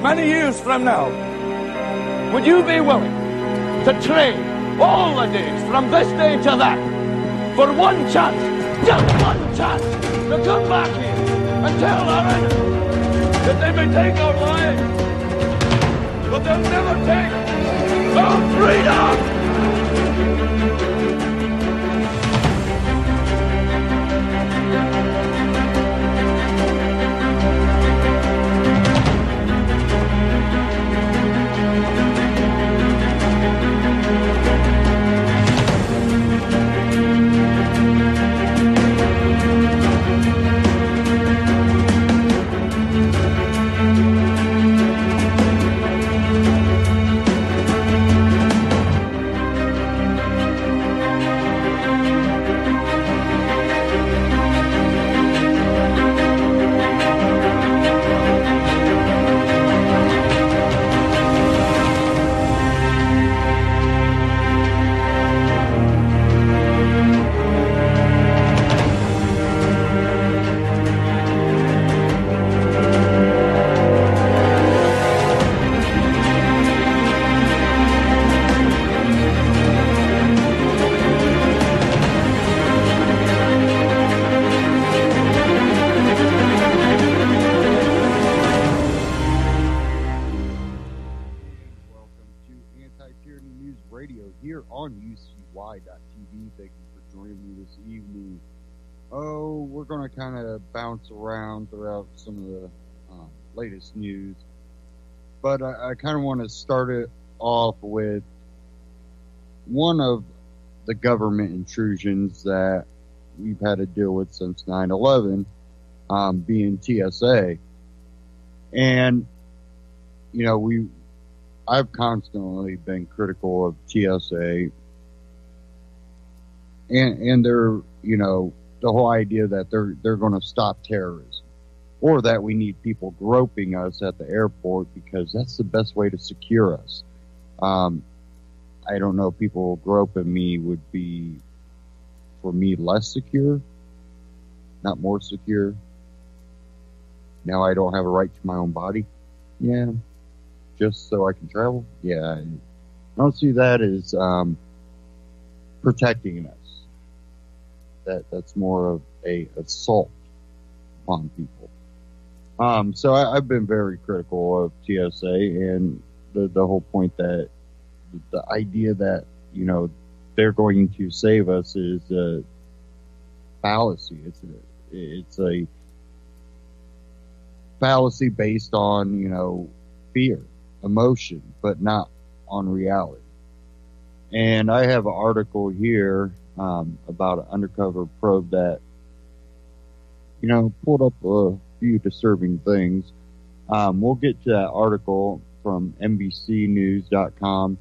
many years from now, would you be willing to trade all the days from this day to that for one chance, just one chance, to come back here and tell our enemies that they may take our lives, but they'll never take our freedom? Anti-Tyranny News Radio here on UCY.tv. Thank you for joining me this evening. Oh, we're going to kind of bounce around throughout some of the latest news, but I kind of want to start it off with one of the government intrusions that we've had to deal with since 9/11, being TSA. And, you know, I've constantly been critical of TSA and their, you know, the whole idea that they're going to stop terrorism, or that we need people groping us at the airport because that's the best way to secure us. I don't know, people groping me would be, for me, less secure, not more secure. Now I don't have a right to my own body. Yeah. Just so I can travel? Yeah, I don't see that as protecting us. That's more of a assault upon people. So I've been very critical of TSA and the whole point that the idea that, you know, they're going to save us is a fallacy. It's a fallacy based on, you know, fear, emotion, but not on reality. And I have an article here about an undercover probe that, you know, pulled up a few disturbing things. We'll get to that article from NBCnews.com,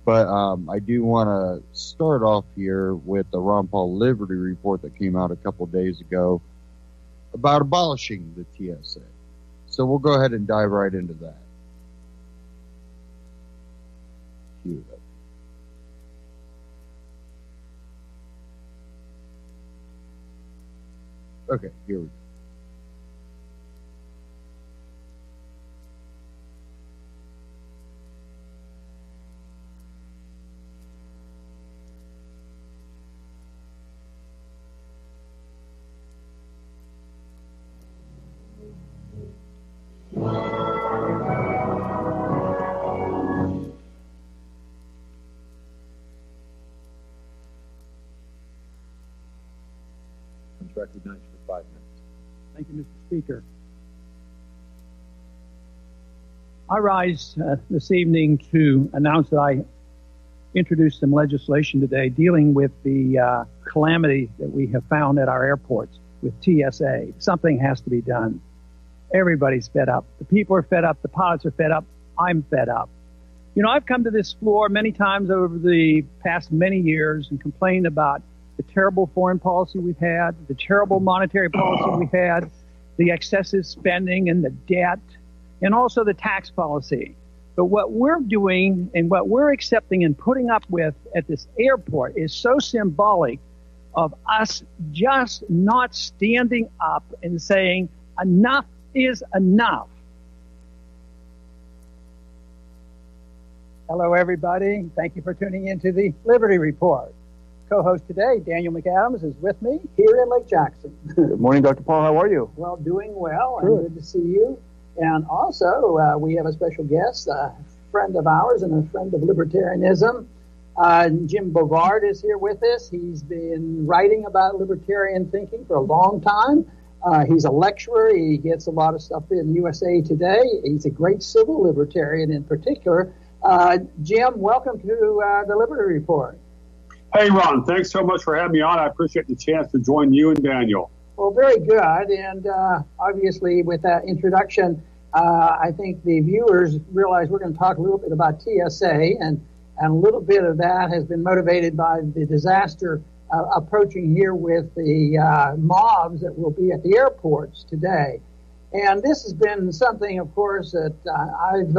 but I do want to start off here with the Ron Paul Liberty report that came out a couple days ago about abolishing the TSA. So we'll go ahead and dive right into that. Cue it up. Okay, here we go. Recognized for 5 minutes. Thank you, Mr. Speaker. I rise this evening to announce that I introduced some legislation today dealing with the calamity that we have found at our airports with TSA. Something has to be done. Everybody's fed up. The people are fed up. The pilots are fed up. I'm fed up. You know, I've come to this floor many times over the past many years and complained about the terrible foreign policy we've had, the terrible monetary policy we've had, the excessive spending and the debt, and also the tax policy. But what we're doing and what we're accepting and putting up with at this airport is so symbolic of us just not standing up and saying enough is enough. Hello, everybody. Thank you for tuning in to the Liberty Report. Co-host today, Daniel McAdams, is with me here in Lake Jackson. Good morning, Dr. Paul. How are you? Well, doing well, and good to see you. And also, we have a special guest, a friend of ours and a friend of libertarianism. Jim Bovard is here with us. He's been writing about libertarian thinking for a long time. He's a lecturer. He gets a lot of stuff in USA Today. He's a great civil libertarian in particular. Jim, welcome to the Liberty Report. Hey, Ron, thanks so much for having me on. I appreciate the chance to join you and Daniel. Well, very good. And obviously, with that introduction, I think the viewers realize we're going to talk a little bit about TSA, and a little bit of that has been motivated by the disaster approaching here with the mobs that will be at the airports today. And this has been something, of course, that I've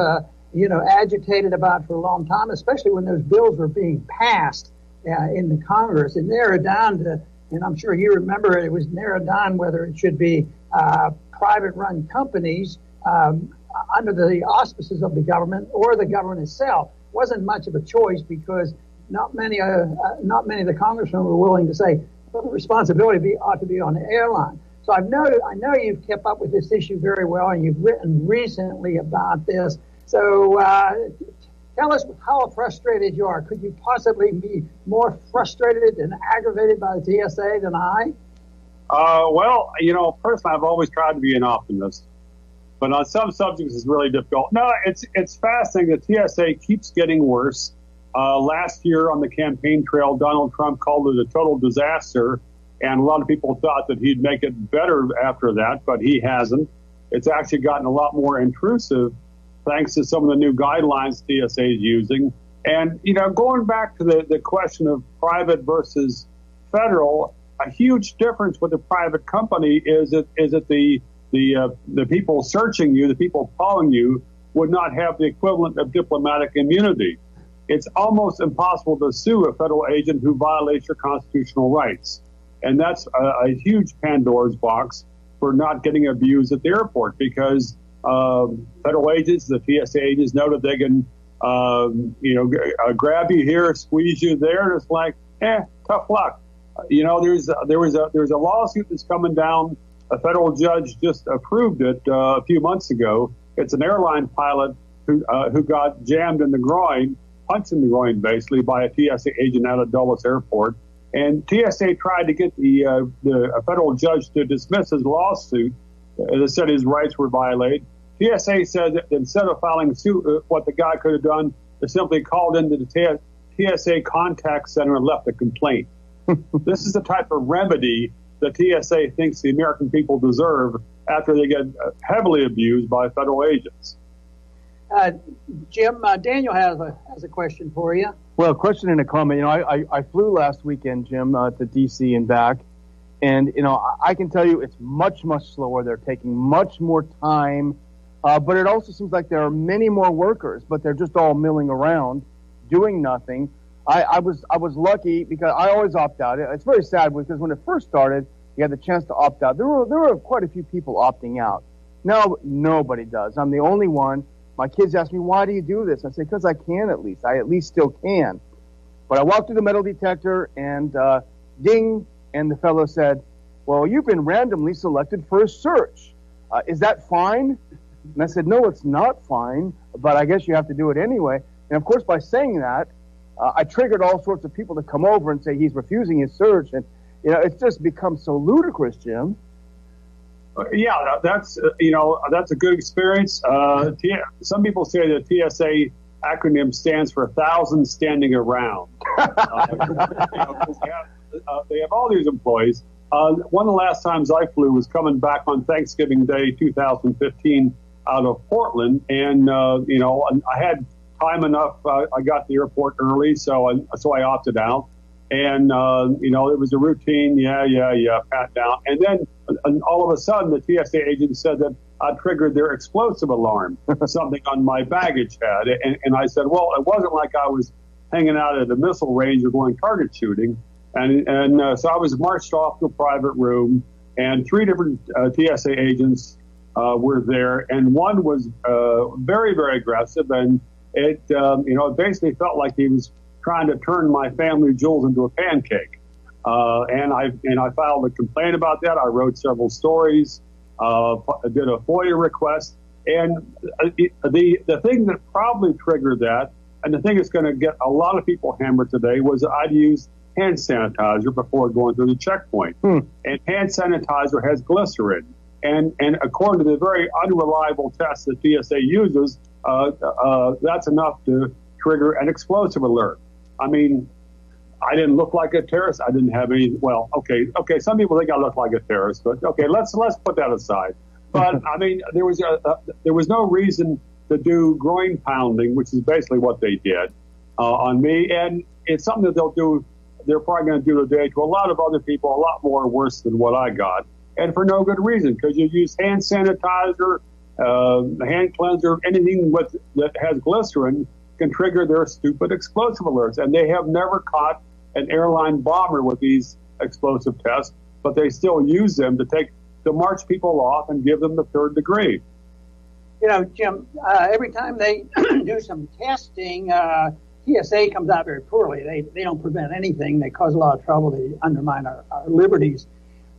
agitated about for a long time, especially when those bills were being passed in the Congress, and narrowed down to, and I'm sure you remember it was narrowed down whether it should be private-run companies under the auspices of the government or the government itself. Wasn't much of a choice because not many of the congressmen were willing to say, well, the responsibility ought to be on the airline. So I know you've kept up with this issue very well, and you've written recently about this. So tell us how frustrated you are. Could you possibly be more frustrated and aggravated by the TSA than I? Well, personally, I've always tried to be an optimist, but on some subjects it's really difficult. No, it's fascinating. The TSA keeps getting worse. Last year on the campaign trail, Donald Trump called it a total disaster, and a lot of people thought that he'd make it better after that, but he hasn't. It's actually gotten a lot more intrusive thanks to some of the new guidelines TSA is using. And, going back to the question of private versus federal, a huge difference with a private company is that the people searching you, the people following you, would not have the equivalent of diplomatic immunity. It's almost impossible to sue a federal agent who violates your constitutional rights. And that's a huge Pandora's box for not getting abused at the airport, because federal agents, the TSA agents, know that they can, grab you here, squeeze you there, and it's like, tough luck. There was a lawsuit that's coming down. A federal judge just approved it a few months ago. It's an airline pilot who got jammed in the groin, punched in the groin basically, by a TSA agent out of Dulles Airport. And TSA tried to get a federal judge to dismiss his lawsuit. They said his rights were violated. TSA said that instead of filing suit, what the guy could have done is simply called into the TSA contact center and left a complaint. This is the type of remedy that TSA thinks the American people deserve after they get heavily abused by federal agents. Jim, Daniel has a question for you. Well, a question and a comment. I flew last weekend, Jim, to D.C. and back. And, I can tell you it's much, much slower. They're taking much more time. But it also seems like there are many more workers, but they're just all milling around, doing nothing. I was lucky because I always opt out. It's very sad because when it first started, you had the chance to opt out. There were quite a few people opting out. Now nobody does. I'm the only one. My kids ask me, why do you do this? I say, because I can at least. I at least still can. But I walked through the metal detector and ding, and the fellow said, well, you've been randomly selected for a search. Is that fine? And I said, no, it's not fine, but I guess you have to do it anyway. And, of course, by saying that, I triggered all sorts of people to come over and say he's refusing his search. And, it's just become so ludicrous, Jim. Yeah, that's a good experience. Some people say the TSA acronym stands for 1,000 standing around. They have all these employees. One of the last times I flew was coming back on Thanksgiving Day 2015 out of Portland, and I had time enough. I got to the airport early, so I opted out. And it was a routine, pat down. And then all of a sudden, the TSA agent said that I triggered their explosive alarm, something on my baggage had. And I said, well, it wasn't like I was hanging out at a missile range or going target shooting. And so I was marched off to a private room, and 3 different TSA agents were there, and one was very, very aggressive, and it basically felt like he was trying to turn my family jewels into a pancake. And I filed a complaint about that. I wrote several stories, did a FOIA request. And the thing that probably triggered that, and the thing that's going to get a lot of people hammered today, was that I'd used hand sanitizer before going through the checkpoint. And hand sanitizer has glycerin. And according to the very unreliable test that TSA uses, that's enough to trigger an explosive alert. I mean, I didn't look like a terrorist. I didn't have any. Well, okay. Some people think I look like a terrorist, but okay, let's put that aside. But I mean, there was no reason to do groin pounding, which is basically what they did on me, and it's something that they'll do. They're probably going to do today to a lot of other people, a lot more worse than what I got, and for no good reason, because you use hand sanitizer, hand cleanser, anything that has glycerin can trigger their stupid explosive alerts, and they have never caught an airline bomber with these explosive tests, but they still use them to march people off and give them the third degree. You know, Jim, every time they do some testing, TSA comes out very poorly. They don't prevent anything. They cause a lot of trouble. They undermine our liberties.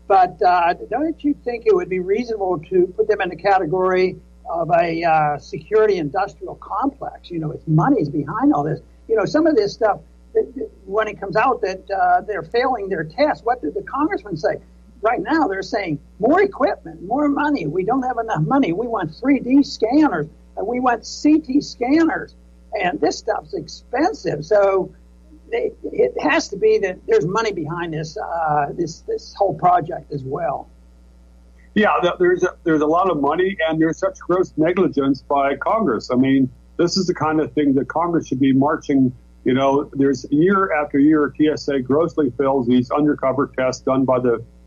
But don't you think it would be reasonable to put them in the category of a security industrial complex? You know, it's money's behind all this. You know, some of this stuff, when it comes out that they're failing their tests, what did the congressman say? Right now, they're saying more equipment, more money. We don't have enough money. We want 3D scanners. And we want CT scanners. And this stuff's expensive. So it has to be that there's money behind this this whole project as well. Yeah, there's a lot of money, and there's such gross negligence by Congress. I mean, this is the kind of thing that Congress should be marching. You know, there's year after year, TSA grossly fails these undercover tests done by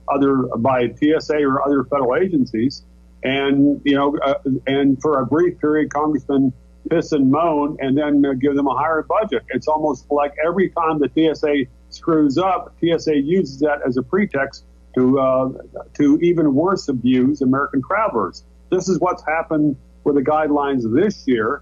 TSA or other federal agencies, and and for a brief period, congressmen piss and moan, and then give them a higher budget. It's almost like every time the TSA screws up, TSA uses that as a pretext to even worse abuse American travelers. This is what's happened with the guidelines this year,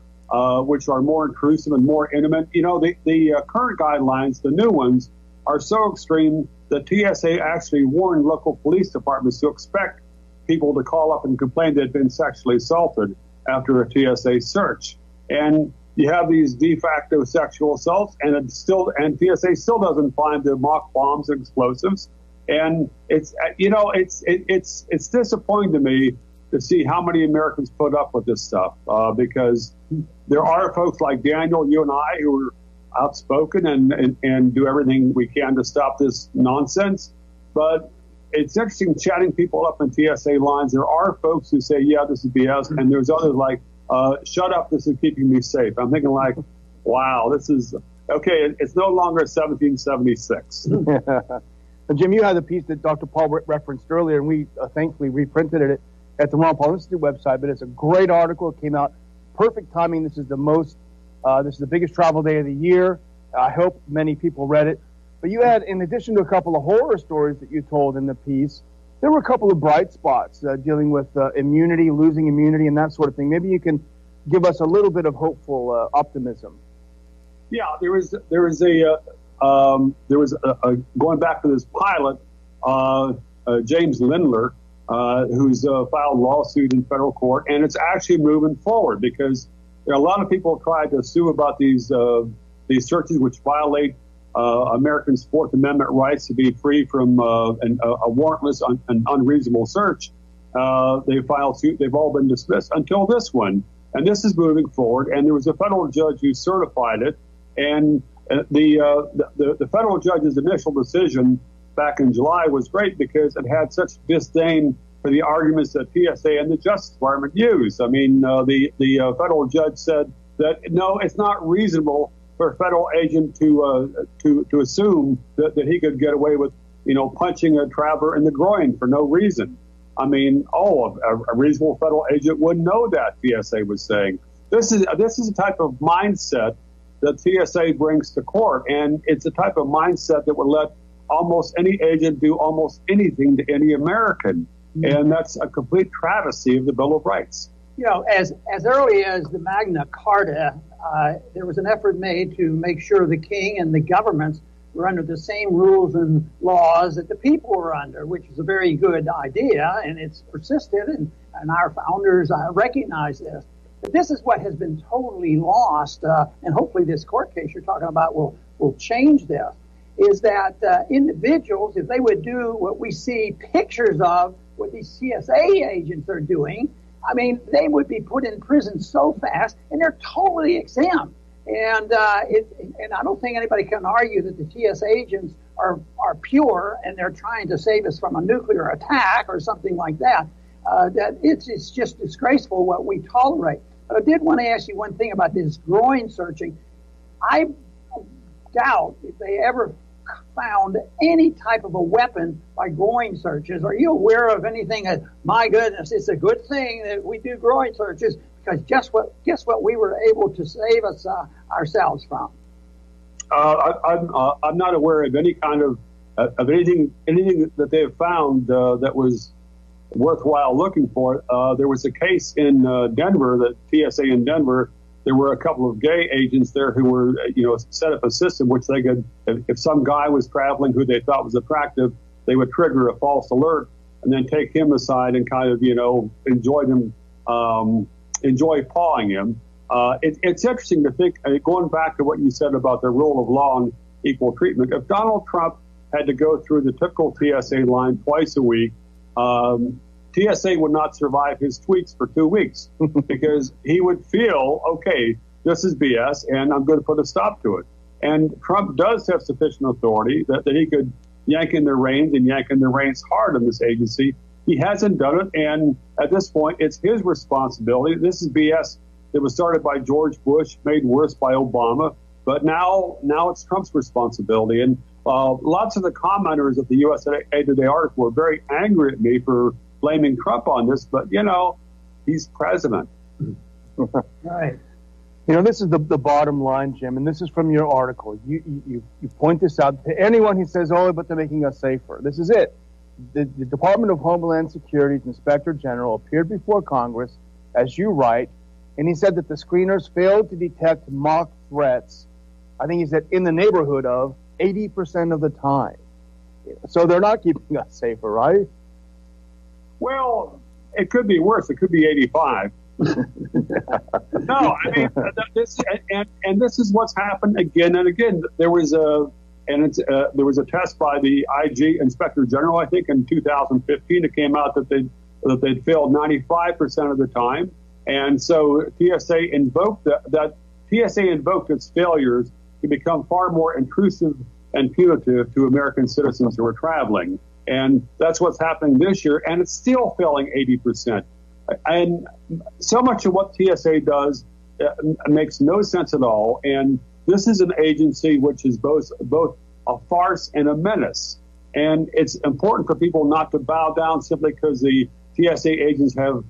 which are more intrusive and more intimate. You know, the current guidelines, the new ones, are so extreme that TSA actually warned local police departments to expect people to call up and complain they'd been sexually assaulted after a TSA search. And you have these de facto sexual assaults, and TSA still doesn't find the mock bombs and explosives. And it's disappointing to me to see how many Americans put up with this stuff, because there are folks like Daniel, you and I, who are outspoken and do everything we can to stop this nonsense. But it's interesting chatting people up in TSA lines. There are folks who say, yeah, this is BS. And there's others like, shut up, this is keeping me safe. I'm thinking like, wow, this is, okay, it's no longer 1776. Jim, you had the piece that Dr. Paul referenced earlier, and we thankfully reprinted it at the Ron Paul Institute website, but it's a great article. It came out perfect timing. This is the biggest travel day of the year. I hope many people read it. But you had, in addition to a couple of horror stories that you told in the piece, there were a couple of bright spots dealing with immunity, losing immunity, and that sort of thing. Maybe you can give us a little bit of hopeful optimism. Yeah, there was going back to this pilot, James Lindler, who's filed a lawsuit in federal court, and it's actually moving forward because there are a lot of people tried to sue about these searches which violate Americans' Fourth Amendment rights to be free from a warrantless and unreasonable search. They filed suit. They've all been dismissed until this one, and this is moving forward. And there was a federal judge who certified it, and the federal judge's initial decision back in July was great because it had such disdain for the arguments that TSA and the Justice Department used. I mean, the federal judge said that no, it's not reasonable for a federal agent to assume that he could get away with, punching a traveler in the groin for no reason. I mean, a reasonable federal agent would know that, TSA was saying. This is a type of mindset that TSA brings to court, and it's a type of mindset that would let almost any agent do almost anything to any American, and that's a complete travesty of the Bill of Rights. as early as the Magna Carta, there was an effort made to make sure the king and the governments were under the same rules and laws that the people were under, which is a very good idea, and it's persisted, and our founders recognize this. But this is what has been totally lost, and hopefully this court case you're talking about will change this, is that individuals, if they would do what we see pictures of, what these CSA agents are doing, I mean, they would be put in prison so fast, and they're totally exempt. And I don't think anybody can argue that the TSA agents are pure and they're trying to save us from a nuclear attack or something like that. That it's just disgraceful what we tolerate. But I did want to ask you one thing about this groin searching. I doubt if they ever found any type of a weapon by groin searches. Are you aware of anything that, my goodness, it's a good thing that we do groin searches, because guess what we were able to save us ourselves from? I'm not aware of any kind of anything that they have found that was worthwhile looking for. There was a case in Denver, that TSA in Denver. There were a couple of gay agents there who were, set up a system which they could, if some guy was traveling who they thought was attractive, they would trigger a false alert and then take him aside and kind of, enjoy pawing him. It's interesting to think, going back to what you said about the rule of law and equal treatment, if Donald Trump had to go through the typical TSA line twice a week, TSA would not survive his tweets for 2 weeks because he would feel, okay, this is BS and I'm going to put a stop to it. And Trump does have sufficient authority that he could yank in the reins hard on this agency. He hasn't done it, and at this point, it's his responsibility. This is BS that was started by George Bush, made worse by Obama, but now it's Trump's responsibility. And lots of the commenters of the USA Today article were very angry at me for blaming Trump on this, but, he's president. Right. This is the bottom line, Jim, and this is from your article. You point this out to anyone who says, oh, but they're making us safer. This is it. The Department of Homeland Security's Inspector General appeared before Congress, as you write, and he said that the screeners failed to detect mock threats. I think he said in the neighborhood of 80% of the time. So they're not keeping us safer, right? Well, it could be worse. It could be 85. No, I mean, this is what's happened again and again. There was a test by the IG Inspector General, I think, in 2015. It came out that they'd failed 95% of the time, and so TSA invoked its failures to become far more intrusive and punitive to American citizens who are traveling. And that's what's happening this year, and it's still failing 80%. And so much of what TSA does makes no sense at all. And this is an agency which is both a farce and a menace. And it's important for people not to bow down simply because the TSA agents have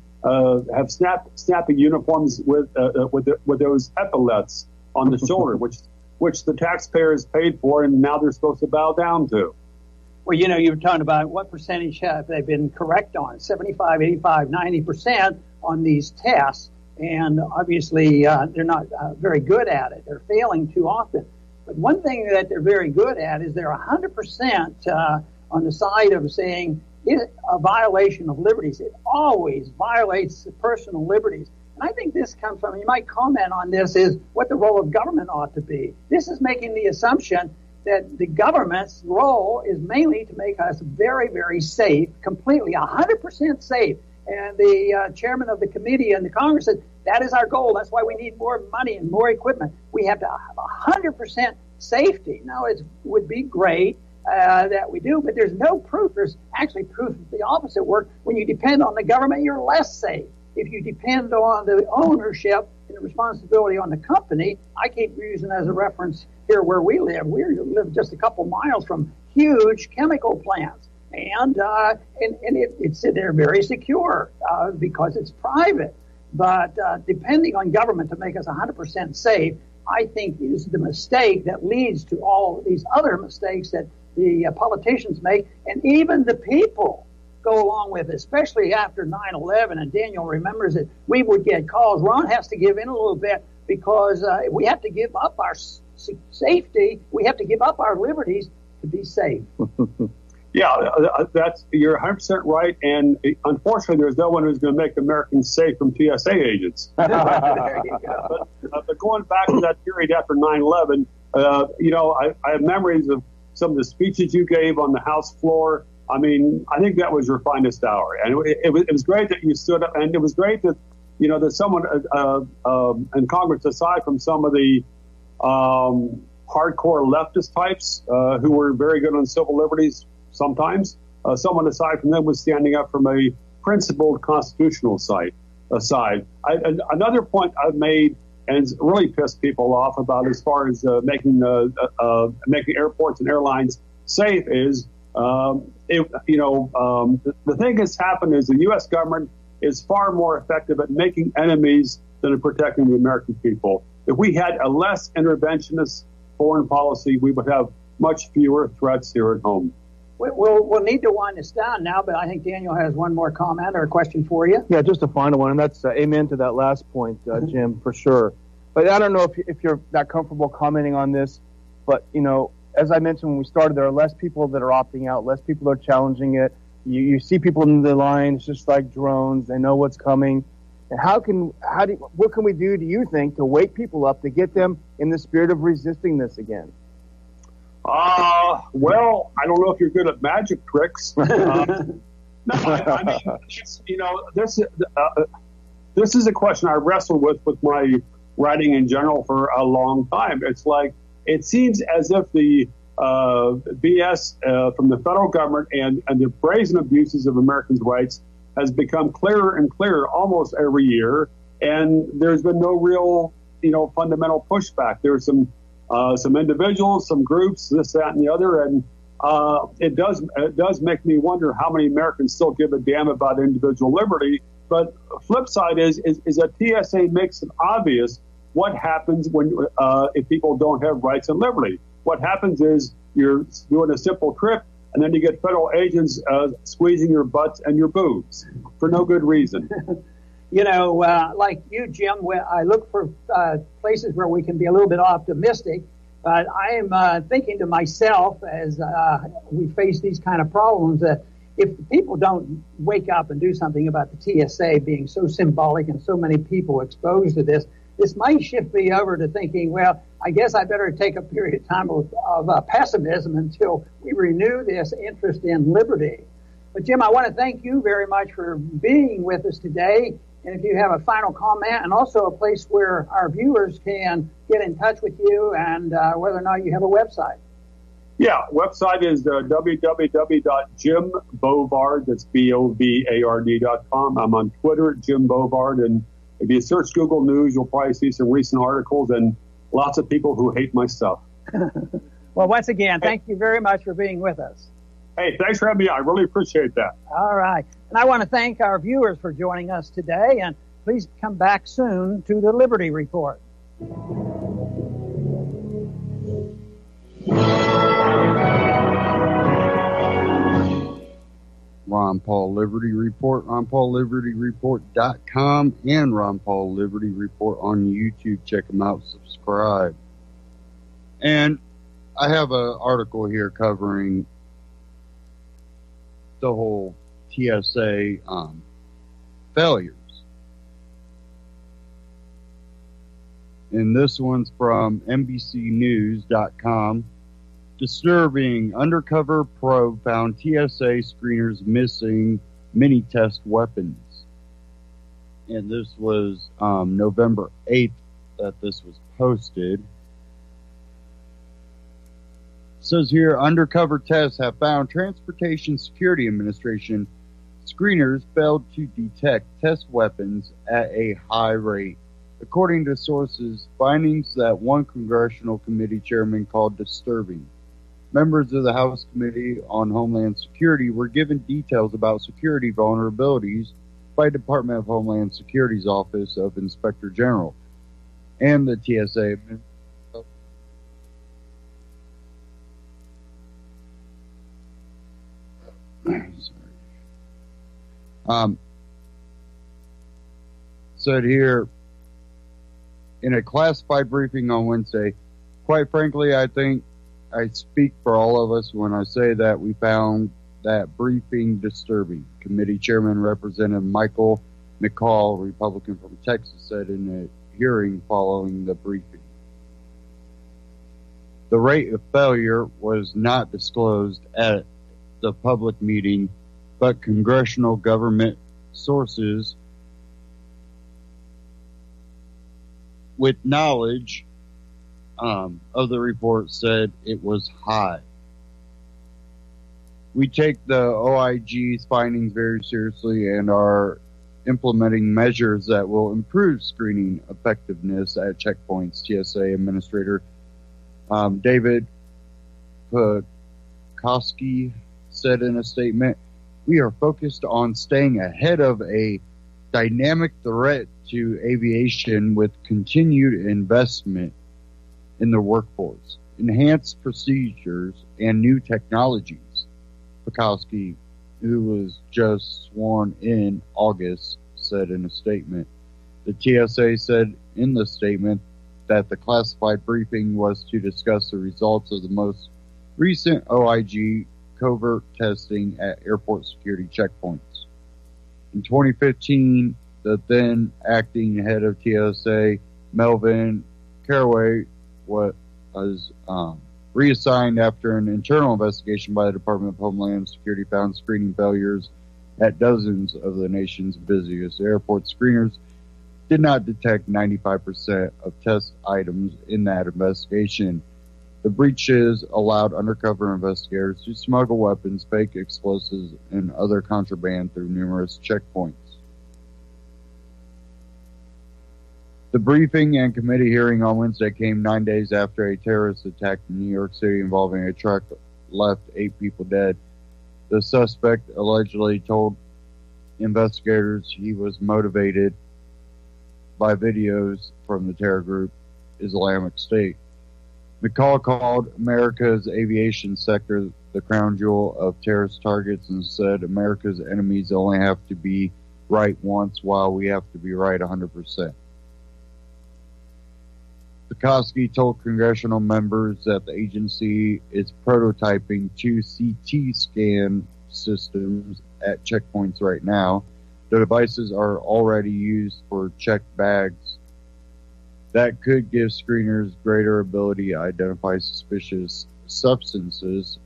snappy uniforms with those epaulets on the shoulder, which the taxpayers paid for, and now they're supposed to bow down to. Well, you were talking about what percentage have they been correct on, 75, 85, 90% on these tests. And obviously, they're not very good at it. They're failing too often. But one thing that they're very good at is they're 100% on the side of saying it's a violation of liberties. It always violates personal liberties. And I think this comes from, you might comment on this, is what the role of government ought to be. This is making the assumption that the government's role is mainly to make us very, very safe, completely 100% safe. And the chairman of the committee and the Congress said, that is our goal. That's why we need more money and more equipment. We have to have 100% safety. Now, it would be great that we do, but there's no proof. There's actually proof of the opposite work. When you depend on the government, you're less safe. If you depend on the ownership and the responsibility on the company, I keep using as a reference here where we live. We live just a couple miles from huge chemical plants. And they're very secure because it's private. But depending on government to make us 100% safe, I think is the mistake that leads to all these other mistakes that the politicians make, and even the people. go along with it, especially after 9/11. And Daniel remembers it. We would get calls. Ron has to give in a little bit because we have to give up our safety. We have to give up our liberties to be safe. Yeah, you're 100% right. And unfortunately, there's no one who's going to make Americans safe from TSA agents. There you go. But going back to that period after 9/11, I have memories of some of the speeches you gave on the House floor. I mean, I think that was your finest hour. And it was great that you stood up. And it was great that, that someone in Congress, aside from some of the hardcore leftist types who were very good on civil liberties, sometimes someone aside from them was standing up from a principled constitutional side. Another point I've made and it's really pissed people off about as far as making airports and airlines safe is the thing that's happened is the U.S. government is far more effective at making enemies than at protecting the American people. If we had a less interventionist foreign policy, we would have much fewer threats here at home. We'll need to wind this down now, but I think Daniel has one more comment or a question for you. Yeah, just a final one, and that's amen to that last point, Jim, for sure. But I don't know if you're that comfortable commenting on this, but, as I mentioned when we started, there are less people that are opting out, less people are challenging it. You see people in the line, it's just like drones. They know what's coming. And what can we do you think, to wake people up, to get them in the spirit of resisting this again? Well, I don't know if you're good at magic tricks. No, I mean, this is a question I wrestled with my writing in general for a long time. It's like, it seems as if the BS from the federal government and the brazen abuses of Americans' rights has become clearer and clearer almost every year. And there's been no real, fundamental pushback. There's some individuals, some groups, this, that, and the other, and it does make me wonder how many Americans still give a damn about individual liberty. But flip side is that TSA makes it obvious what happens if people don't have rights and liberty. What happens is you're doing a simple trip, and then you get federal agents squeezing your butts and your boobs for no good reason. Like you, Jim, I look for places where we can be a little bit optimistic. But I am thinking to myself as we face these kind of problems that if people don't wake up and do something about the TSA being so symbolic and so many people exposed to this might shift me over to thinking, well, I guess I better take a period of time of pessimism until we renew this interest in liberty. But, Jim, I want to thank you very much for being with us today. And if you have a final comment and also a place where our viewers can get in touch with you and whether or not you have a website. Yeah, website is www.jimbovard, that's BOVARD.com. I'm on Twitter, Jim Bovard, and if you search Google News, you'll probably see some recent articles and lots of people who hate my stuff. Well, once again, thank you very much for being with us. Hey, thanks for having me. I really appreciate that. All right. And I want to thank our viewers for joining us today. And please come back soon to the Liberty Report. Ron Paul Liberty Report, RonPaulLibertyReport.com, and Ron Paul Liberty Report on YouTube. Check them out, subscribe. And I have an article here covering the whole TSA failures. And this one's from NBCnews.com. Disturbing, undercover probe found TSA screeners missing mini test weapons. And this was November 8th that this was posted. It says here, undercover tests have found Transportation Security Administration screeners failed to detect test weapons at a high rate. According to sources, findings that one congressional committee chairman called disturbing. Members of the House Committee on Homeland Security were given details about security vulnerabilities by Department of Homeland Security's Office of Inspector General and the TSA. Said here in a classified briefing on Wednesday, quite frankly, I think I speak for all of us when I say that we found that briefing disturbing. Committee Chairman Representative Michael McCall, Republican from Texas, said in a hearing following the briefing. The rate of failure was not disclosed at the public meeting, but congressional government sources with knowledge of the report said it was high. We take the OIG's findings very seriously and are implementing measures that will improve screening effectiveness at checkpoints, TSA Administrator David Pekoski said in a statement. We are focused on staying ahead of a dynamic threat to aviation with continued investment in the workforce, enhanced procedures, and new technologies. Pekoski, who was just sworn in August, said in a statement. The TSA said in the statement that the classified briefing was to discuss the results of the most recent OIG covert testing at airport security checkpoints. In 2015, the then acting head of TSA, Melvin Caraway, was reassigned after an internal investigation by the Department of Homeland Security found screening failures at dozens of the nation's busiest airports. Screeners did not detect 95% of test items in that investigation. The breaches allowed undercover investigators to smuggle weapons, fake explosives, and other contraband through numerous checkpoints. The briefing and committee hearing on Wednesday came 9 days after a terrorist attack in New York City involving a truck left 8 people dead. The suspect allegedly told investigators he was motivated by videos from the terror group Islamic State. McCall called America's aviation sector the crown jewel of terrorist targets and said America's enemies only have to be right once while we have to be right 100%. Pekoski told congressional members that the agency is prototyping 2 CT scan systems at checkpoints right now. The devices are already used for checked bags. That could give screeners greater ability to identify suspicious substances.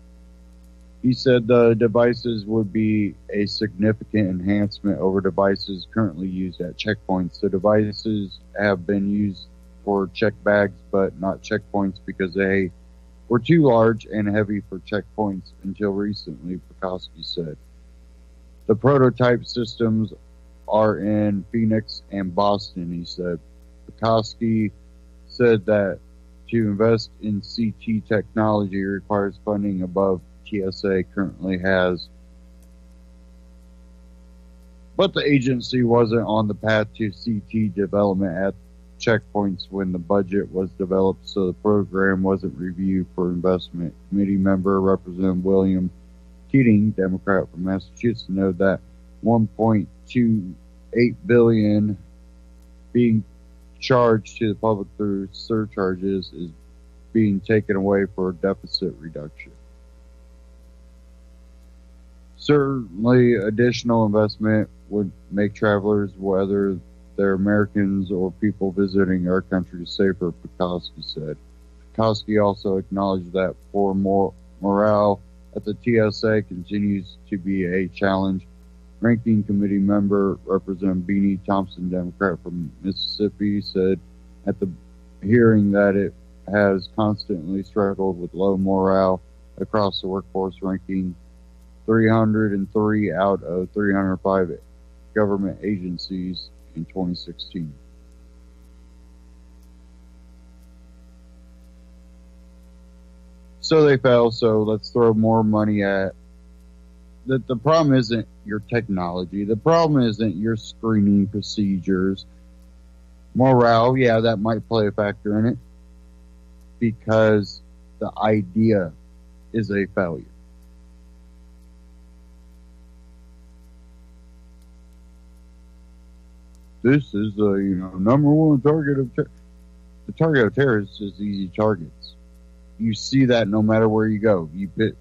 He said the devices would be a significant enhancement over devices currently used at checkpoints. The devices have been used for checked bags, but not checkpoints because they were too large and heavy for checkpoints until recently, Pekoski said. The prototype systems are in Phoenix and Boston, he said. Pekoski said that to invest in CT technology requires funding above TSA currently has. But the agency wasn't on the path to CT development at checkpoints when the budget was developed, so the program wasn't reviewed for investment. Committee member Representative William Keating, Democrat from Massachusetts, noted that $1.28 billion being charged to the public through surcharges is being taken away for deficit reduction. Certainly, additional investment would make travelers, whether they're Americans or people visiting our country, safer, Pekoski said. Pekoski also acknowledged that poor morale at the TSA continues to be a challenge. Ranking committee member Representative Beanie Thompson, Democrat from Mississippi, said at the hearing that it has constantly struggled with low morale across the workforce, ranking 303 out of 305 government agencies in 2016. So they fail, so let's throw more money at that. The problem isn't your technology. The problem isn't your screening procedures. Morale, yeah, that might play a factor in it because the idea is a failure. this is the number one target of the target of terrorists is easy targets. You see that no matter where you go. You put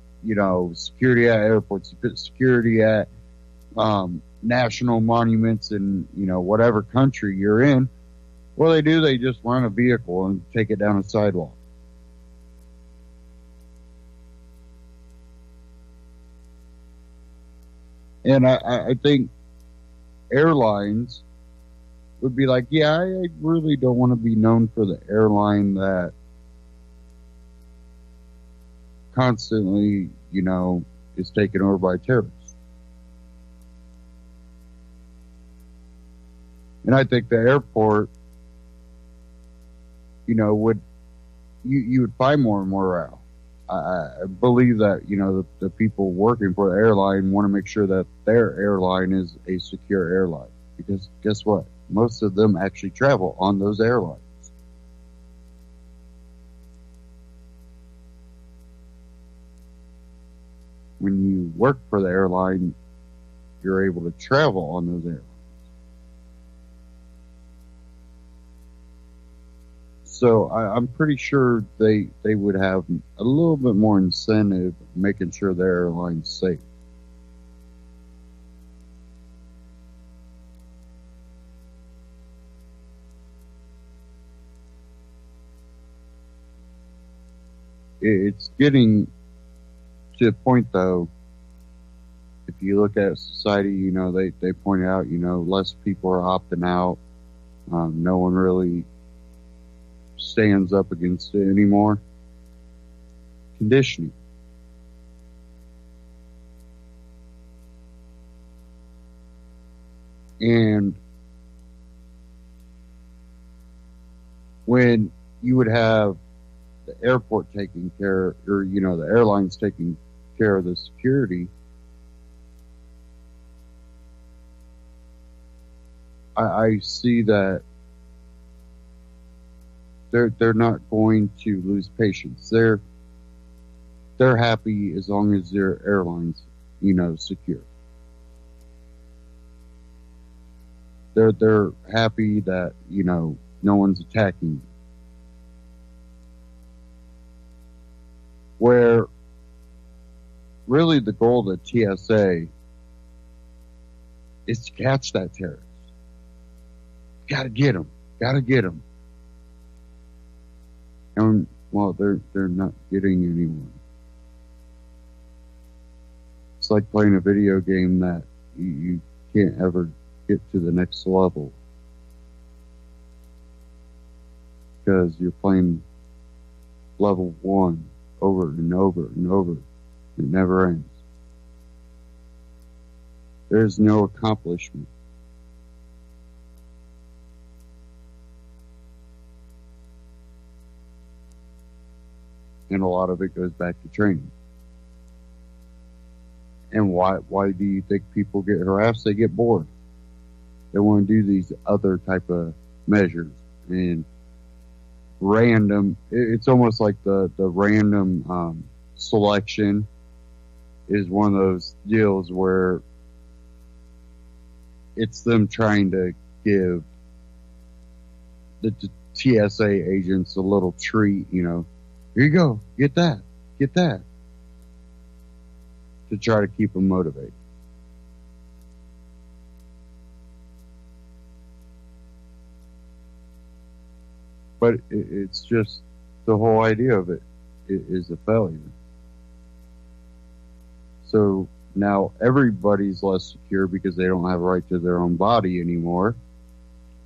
security at airports. You put security at national monuments in whatever country you're in. What do? They just run a vehicle and take it down a sidewalk. And I think airlines would be like, yeah, I really don't want to be known for the airline that constantly, is taken over by terrorists. And I think the airport, would you would find more morale. I believe that, the people working for the airline want to make sure that their airline is a secure airline. Because guess what? Most of them actually travel on those airlines. When you work for the airline, you're able to travel on those airlines. So I'm pretty sure they would have a little bit more incentive making sure their airline's safe. It's getting to the point, though, if you look at society, they point out, less people are opting out. No one really stands up against it anymore. Conditioning. And when you would have the airport taking care, or, the airlines taking care of the security, I see that they're not going to lose patience. They're happy as long as their airline's, secure. They're happy that, no one's attacking them. Where really the goal of the TSA is to catch that terrorist. Gotta get them. And, well, they're not getting anyone. It's like playing a video game that you can't ever get to the next level. Because you're playing level 1 over and over and over. It never ends. There's no accomplishment. And a lot of it goes back to training. And why do you think people get harassed? They get bored. They want to do these other type of measures. And random, it's almost like the random selection is one of those deals where it's them trying to give the TSA agents a little treat, here you go, get that, to try to keep them motivated. But it's just the whole idea of it is a failure. So now everybody's less secure because they don't have a right to their own body anymore.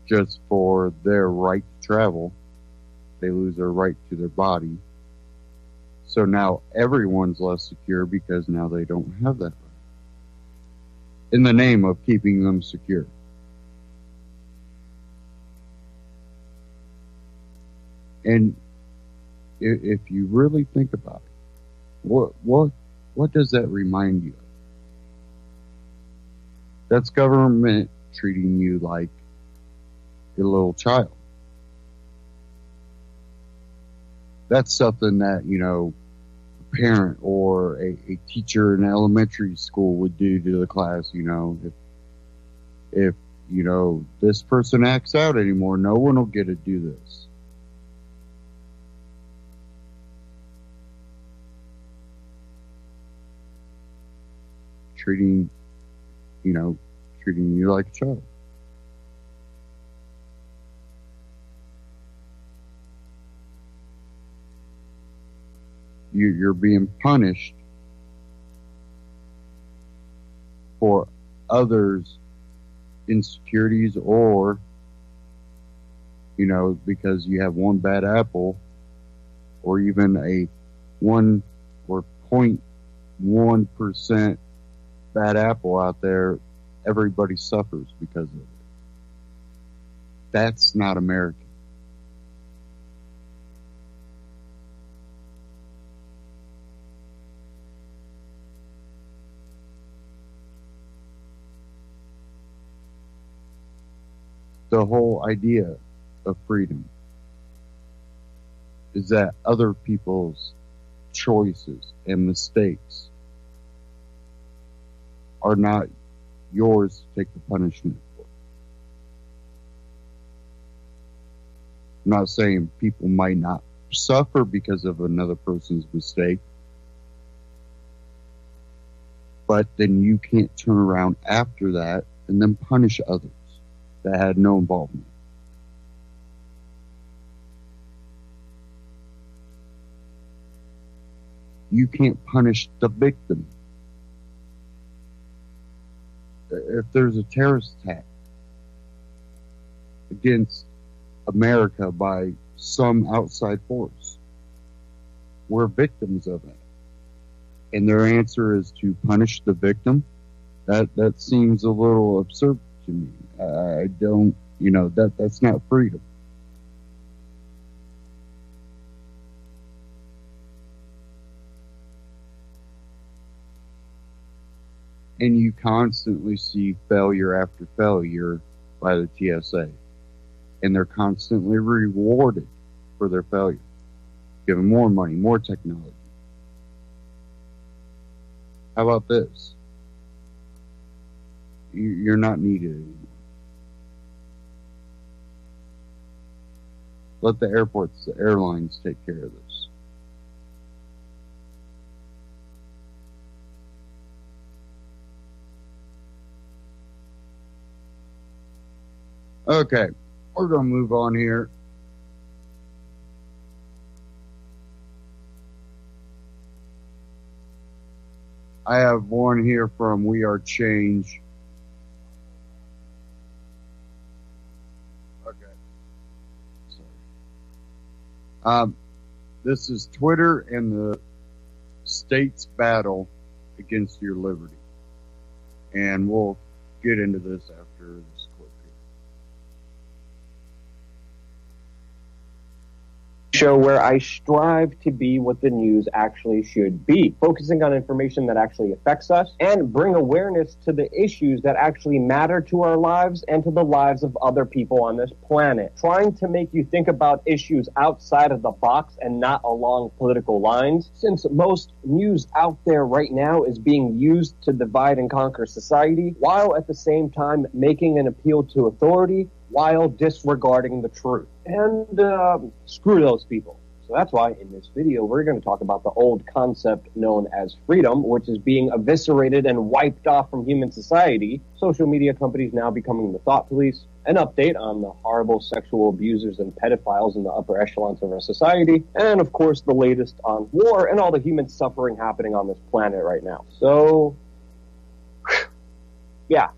Just for their right to travel, they lose their right to their body. So now everyone's less secure because now they don't have that right. In the name of keeping them secure. And if you really think about it, what does that remind you of? That's government treating you like a little child. That's something that, a parent or a teacher in elementary school would do to the class, if this person acts out anymore, no one will get to do this. Treating you like a child. You're being punished for others' insecurities, or because you have one bad apple, or even a 1 or 0.1% bad apple out there. Everybody suffers because of it. That's not American. The whole idea of freedom is that other people's choices and mistakes are not yours to take the punishment for. I'm not saying people might not suffer because of another person's mistake, but then you can't turn around after that and then punish others that had no involvement. You can't punish the victim. If there's a terrorist attack against America by some outside force, we're victims of it. And their answer is to punish the victim. That seems a little absurd to me. I don't, that's not freedom. And you constantly see failure after failure by the TSA. And they're constantly rewarded for their failure. Given more money, more technology. How about this? You're not needed anymore. Let the airports, the airlines take care of this. Okay, we're going to move on here. I have one here from We Are Change. Okay. Sorry. This is Twitter and the state's battle against your liberty. And we'll get into this after this clip here. Show where I strive to be what the news actually should be, focusing on information that actually affects us and bring awareness to the issues that actually matter to our lives and to the lives of other people on this planet. Trying to make you think about issues outside of the box and not along political lines, since most news out there right now is being used to divide and conquer society, while at the same time making an appeal to authority while disregarding the truth. And screw those people. So that's why in this video we're going to talk about the old concept known as freedom, which is being eviscerated and wiped off from human society, social media companies now becoming the thought police, an update on the horrible sexual abusers and pedophiles in the upper echelons of our society, and of course the latest on war and all the human suffering happening on this planet right now. So, yeah.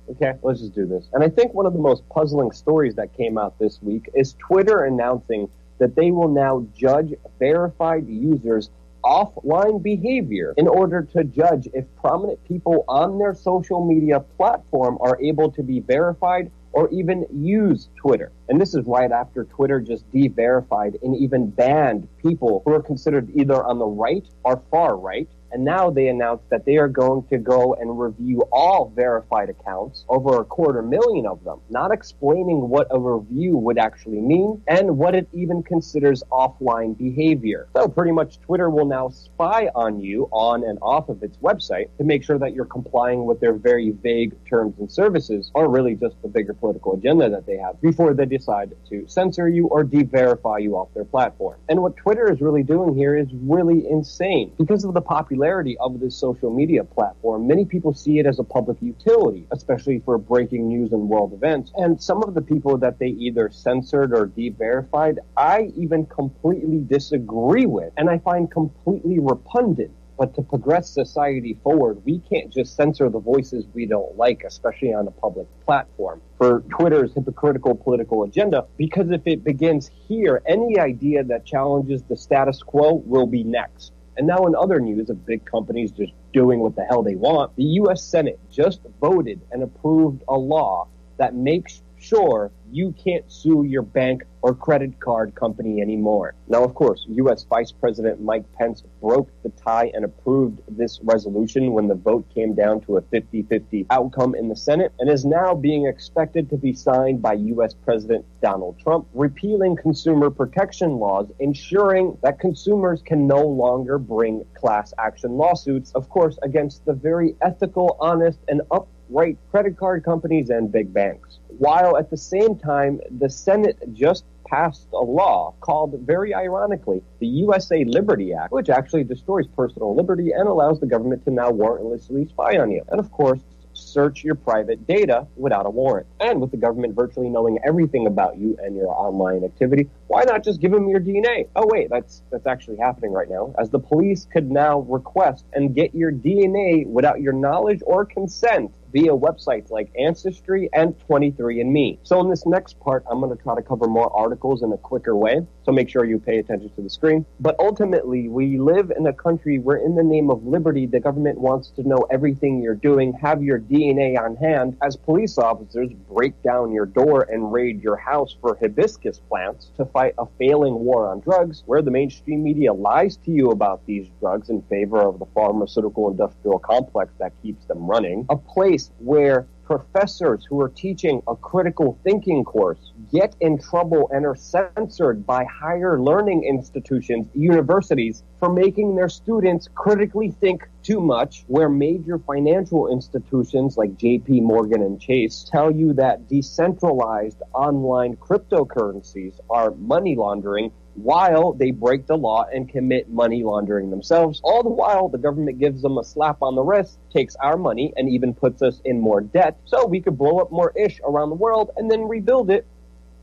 Okay, let's just do this. And I think one of the most puzzling stories that came out this week is Twitter announcing that they will now judge verified users' offline behavior in order to judge if prominent people on their social media platform are able to be verified or even use Twitter. And this is right after Twitter just de-verified and even banned people who are considered either on the right or far right, And now they announced that they are going to go and review all verified accounts, over 250,000 of them, not explaining what a review would actually mean and what it even considers offline behavior. So pretty much Twitter will now spy on you on and off of its website to make sure that you're complying with their very vague terms and services, or really just the bigger political agenda that they have, before they decide to censor you or de-verify you off their platform. And what Twitter is really doing here is really insane. Because of the popularity of this social media platform, many people see it as a public utility, especially for breaking news and world events. And some of the people that they either censored or de-verified, I even completely disagree with, and I find completely repugnant. But to progress society forward, we can't just censor the voices we don't like, especially on a public platform, for Twitter's hypocritical political agenda, because if it begins here, any idea that challenges the status quo will be next. And now in other news of big companies just doing what the hell they want, the U.S. Senate just voted and approved a law that makes sure you can't sue your bank or credit card company anymore. Now, of course, U.S. Vice President Mike Pence broke the tie and approved this resolution when the vote came down to a 50-50 outcome in the Senate, and is now being expected to be signed by U.S. President Donald Trump, repealing consumer protection laws, ensuring that consumers can no longer bring class action lawsuits, of course, against the very ethical, honest, and upright credit card companies and big banks. While at the same time, the Senate just passed a law called, very ironically, the USA Liberty Act, which actually destroys personal liberty and allows the government to now warrantlessly spy on you. And of course, search your private data without a warrant. And with the government virtually knowing everything about you and your online activity, why not just give them your DNA? Oh wait, that's actually happening right now, as the police could now request and get your DNA without your knowledge or consent via websites like Ancestry and 23andMe. So in this next part, I'm going to try to cover more articles in a quicker way, so make sure you pay attention to the screen. But ultimately, we live in a country where in the name of liberty, the government wants to know everything you're doing, have your DNA on hand, as police officers break down your door and raid your house for hibiscus plants to fight a failing war on drugs, where the mainstream media lies to you about these drugs in favor of the pharmaceutical industrial complex that keeps them running. A place where professors who are teaching a critical thinking course get in trouble and are censored by higher learning institutions, universities, for making their students critically think too much, where major financial institutions like JP Morgan and Chase tell you that decentralized online cryptocurrencies are money laundering, while they break the law and commit money laundering themselves. All the while, the government gives them a slap on the wrist, takes our money, and even puts us in more debt so we could blow up more ish around the world and then rebuild it,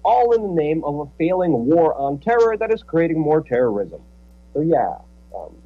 all in the name of a failing war on terror that is creating more terrorism. So yeah,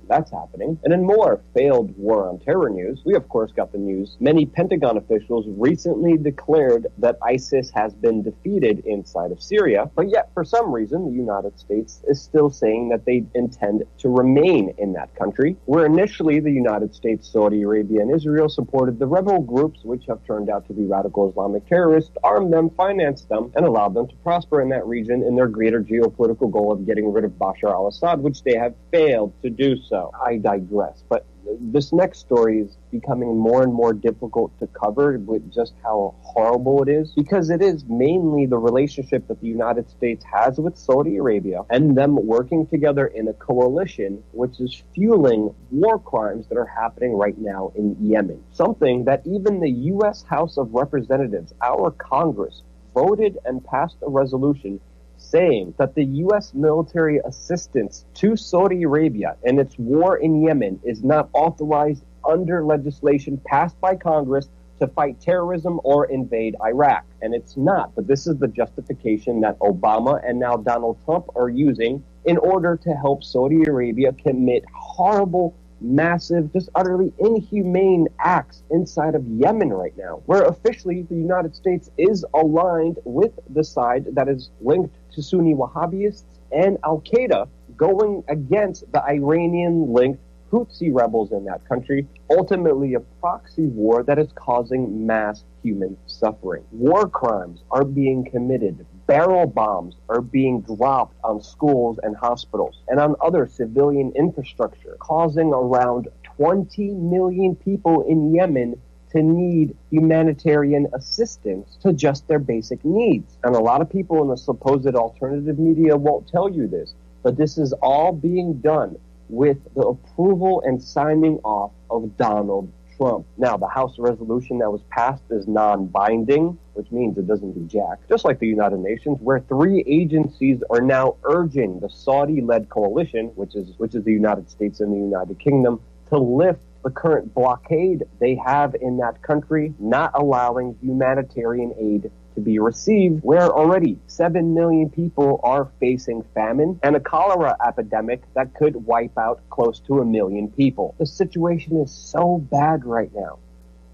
that's happening. And in more failed war on terror news, we of course got the news. Many Pentagon officials recently declared that ISIS has been defeated inside of Syria, but yet for some reason the United States is still saying that they intend to remain in that country, where initially the United States, Saudi Arabia, and Israel supported the rebel groups, which have turned out to be radical Islamic terrorists, armed them, financed them, and allowed them to prosper in that region in their greater geopolitical goal of getting rid of Bashar al-Assad, which they have failed to do so. I digress, but this next story is becoming more and more difficult to cover with just how horrible it is, because it is mainly the relationship that the United States has with Saudi Arabia and them working together in a coalition which is fueling war crimes that are happening right now in Yemen. Something that even the U.S. House of Representatives, our Congress, voted and passed a resolution saying that the U.S. military assistance to Saudi Arabia and its war in Yemen is not authorized under legislation passed by Congress to fight terrorism or invade Iraq. And it's not, but this is the justification that Obama and now Donald Trump are using in order to help Saudi Arabia commit horrible, massive, just utterly inhumane acts inside of Yemen right now, where officially the United States is aligned with the side that is linked to Sunni Wahhabists and Al-Qaeda, going against the Iranian-linked Houthi rebels in that country, ultimately a proxy war that is causing mass human suffering. War crimes are being committed. Barrel bombs are being dropped on schools and hospitals and on other civilian infrastructure, causing around 20 million people in Yemen to need humanitarian assistance to just their basic needs. And a lot of people in the supposed alternative media won't tell you this, but this is all being done with the approval and signing off of Donald Trump. Now, the House resolution that was passed is non-binding, which means it doesn't do jack. Just like the United Nations, where 3 agencies are now urging the Saudi-led coalition, which is the United States and the United Kingdom, to lift the current blockade they have in that country, not allowing humanitarian aid to be received, where already 7 million people are facing famine and a cholera epidemic that could wipe out close to 1 million people. The situation is so bad right now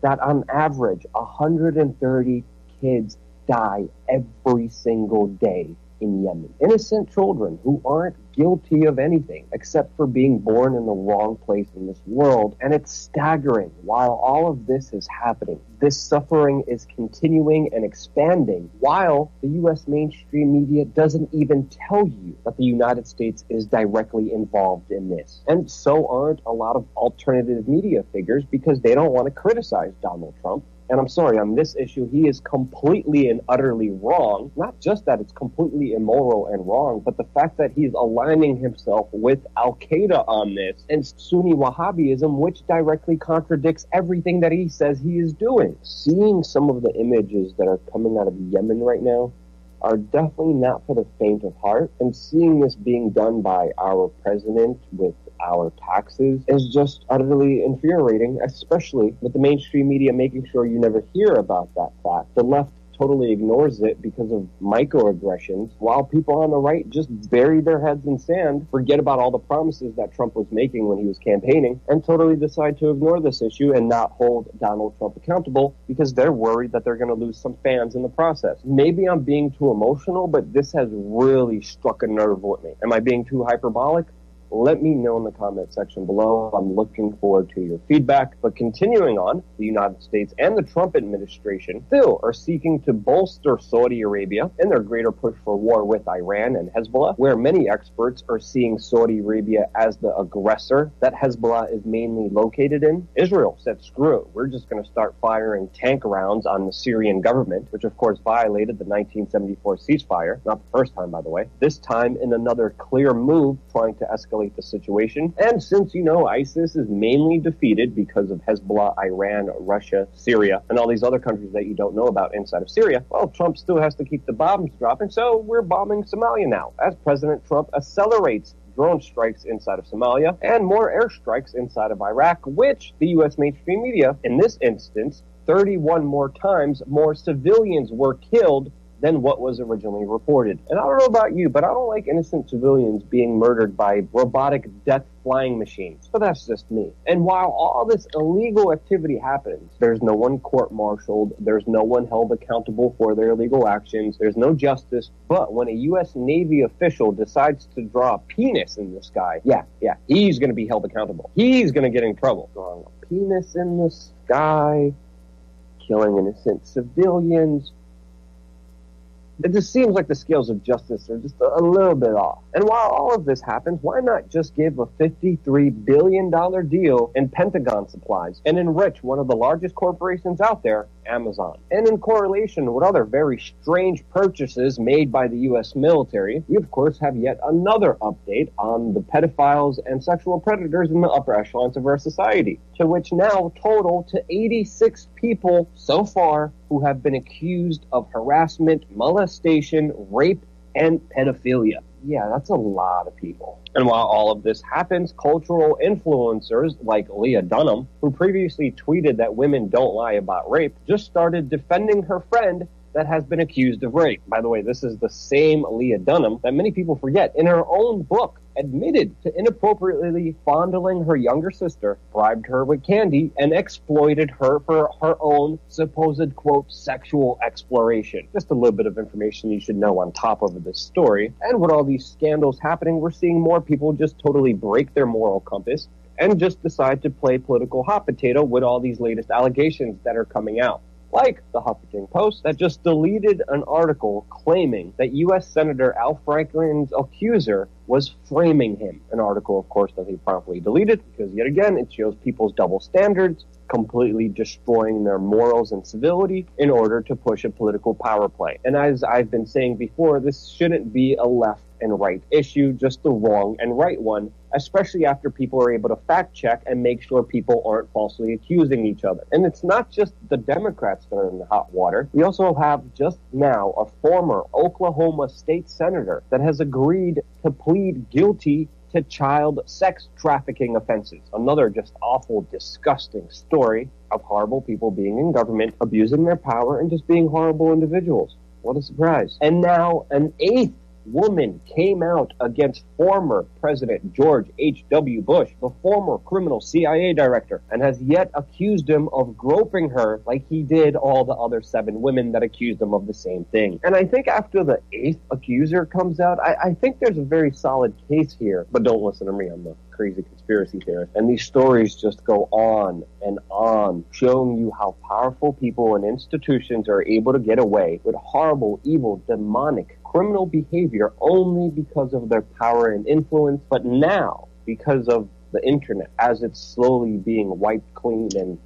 that on average, 130 kids die every single day in Yemen. Innocent children who aren't guilty of anything except for being born in the wrong place in this world. And it's staggering. While all of this is happening, this suffering is continuing and expanding while the U.S. mainstream media doesn't even tell you that the United States is directly involved in this. And so aren't a lot of alternative media figures because they don't want to criticize Donald Trump. And I'm sorry, on this issue, he is completely and utterly wrong. Not just that it's completely immoral and wrong, but the fact that he's aligning himself with Al-Qaeda on this and Sunni Wahhabism, which directly contradicts everything that he says he is doing. Seeing some of the images that are coming out of Yemen right now are definitely not for the faint of heart. And seeing this being done by our president with our taxes is just utterly infuriating, especially with the mainstream media making sure you never hear about that fact. The left totally ignores it because of microaggressions, while people on the right just bury their heads in sand, forget about all the promises that Trump was making when he was campaigning, and totally decide to ignore this issue and not hold Donald Trump accountable because they're worried that they're going to lose some fans in the process. Maybe I'm being too emotional, but this has really struck a nerve with me. Am I being too hyperbolic? Let me know in the comment section below. I'm looking forward to your feedback. But continuing on, the United States and the Trump administration still are seeking to bolster Saudi Arabia in their greater push for war with Iran and Hezbollah, where many experts are seeing Saudi Arabia as the aggressor that Hezbollah is mainly located in. Israel said, screw it, we're just going to start firing tank rounds on the Syrian government, which of course violated the 1974 ceasefire. Not the first time, by the way. This time in another clear move trying to escalate the situation. And since ISIS is mainly defeated because of Hezbollah, Iran, Russia, Syria, and all these other countries that you don't know about inside of Syria, well, Trump still has to keep the bombs dropping, so we're bombing Somalia now, as President Trump accelerates drone strikes inside of Somalia and more airstrikes inside of Iraq, which the U.S. mainstream media, in this instance, 31 more times more civilians were killed than what was originally reported. And I don't know about you, but I don't like innocent civilians being murdered by robotic death flying machines. But that's just me. And while all this illegal activity happens, there's no one court-martialed, there's no one held accountable for their illegal actions, there's no justice. But when a U.S. Navy official decides to draw a penis in the sky, yeah, he's going to be held accountable. He's going to get in trouble. Drawing a penis in the sky, killing innocent civilians. It just seems like the scales of justice are just a little bit off. And while all of this happens, why not just give a $53 billion deal in Pentagon supplies and enrich one of the largest corporations out there, Amazon? And in correlation with other very strange purchases made by the U.S. military, we of course have yet another update on the pedophiles and sexual predators in the upper echelons of our society, to which now total to 86 people so far who have been accused of harassment, molestation, rape, and pedophilia. Yeah, that's a lot of people. And while all of this happens, cultural influencers like Leah Dunham, who previously tweeted that women don't lie about rape, just started defending her friend that has been accused of rape. By the way, this is the same Leah Dunham that many people forget in her own book admitted to inappropriately fondling her younger sister, bribed her with candy, and exploited her for her own supposed, quote, sexual exploration. Just a little bit of information you should know on top of this story. And with all these scandals happening, we're seeing more people just totally break their moral compass and just decide to play political hot potato with all these latest allegations that are coming out. like the Huffington Post, that just deleted an article claiming that U.S. Senator Al Franken's accuser was framing him. An article, of course, that he promptly deleted because, yet again, it shows people's double standards, completely destroying their morals and civility in order to push a political power play. And as I've been saying before, this shouldn't be a left and right issue, just the wrong and right one, especially after people are able to fact check and make sure people aren't falsely accusing each other. And it's not just the Democrats that are in the hot water. We also have just now a former Oklahoma state senator that has agreed to plead guilty to child sex trafficking offenses. Another just awful, disgusting story of horrible people being in government, abusing their power, and just being horrible individuals. What a surprise. And now an eighth woman came out against former President George H.W. Bush, the former criminal CIA director, and has yet accused him of groping her like he did all the other 7 women that accused him of the same thing. And I think after the 8th accuser comes out, I think there's a very solid case here. But don't listen to me, I'm the crazy conspiracy theorist. And these stories just go on and on, showing you how powerful people and institutions are able to get away with horrible, evil, demonic, criminal behavior only because of their power and influence, but now, because of the internet, as it's slowly being wiped clean and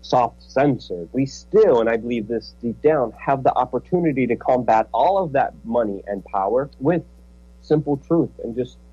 soft censored, we still, and I believe this deep down, have the opportunity to combat all of that money and power with simple truth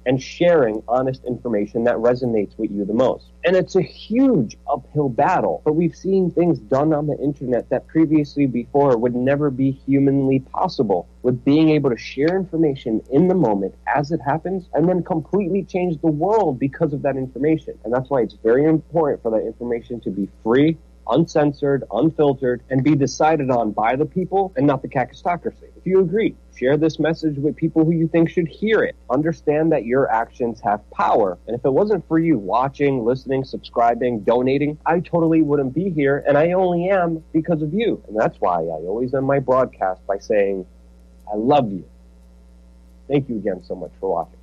and sharing honest information that resonates with you the most. And it's a huge uphill battle, but we've seen things done on the internet that previously before would never be humanly possible, with being able to share information in the moment as it happens and then completely change the world because of that information. And that's why it's very important for that information to be free, uncensored, unfiltered, and be decided on by the people and not the kakistocracy. If you agree, share this message with people who you think should hear it. Understand that your actions have power. And if it wasn't for you watching, listening, subscribing, donating, I totally wouldn't be here, and I only am because of you. And that's why I always end my broadcast by saying, I love you. Thank you again so much for watching.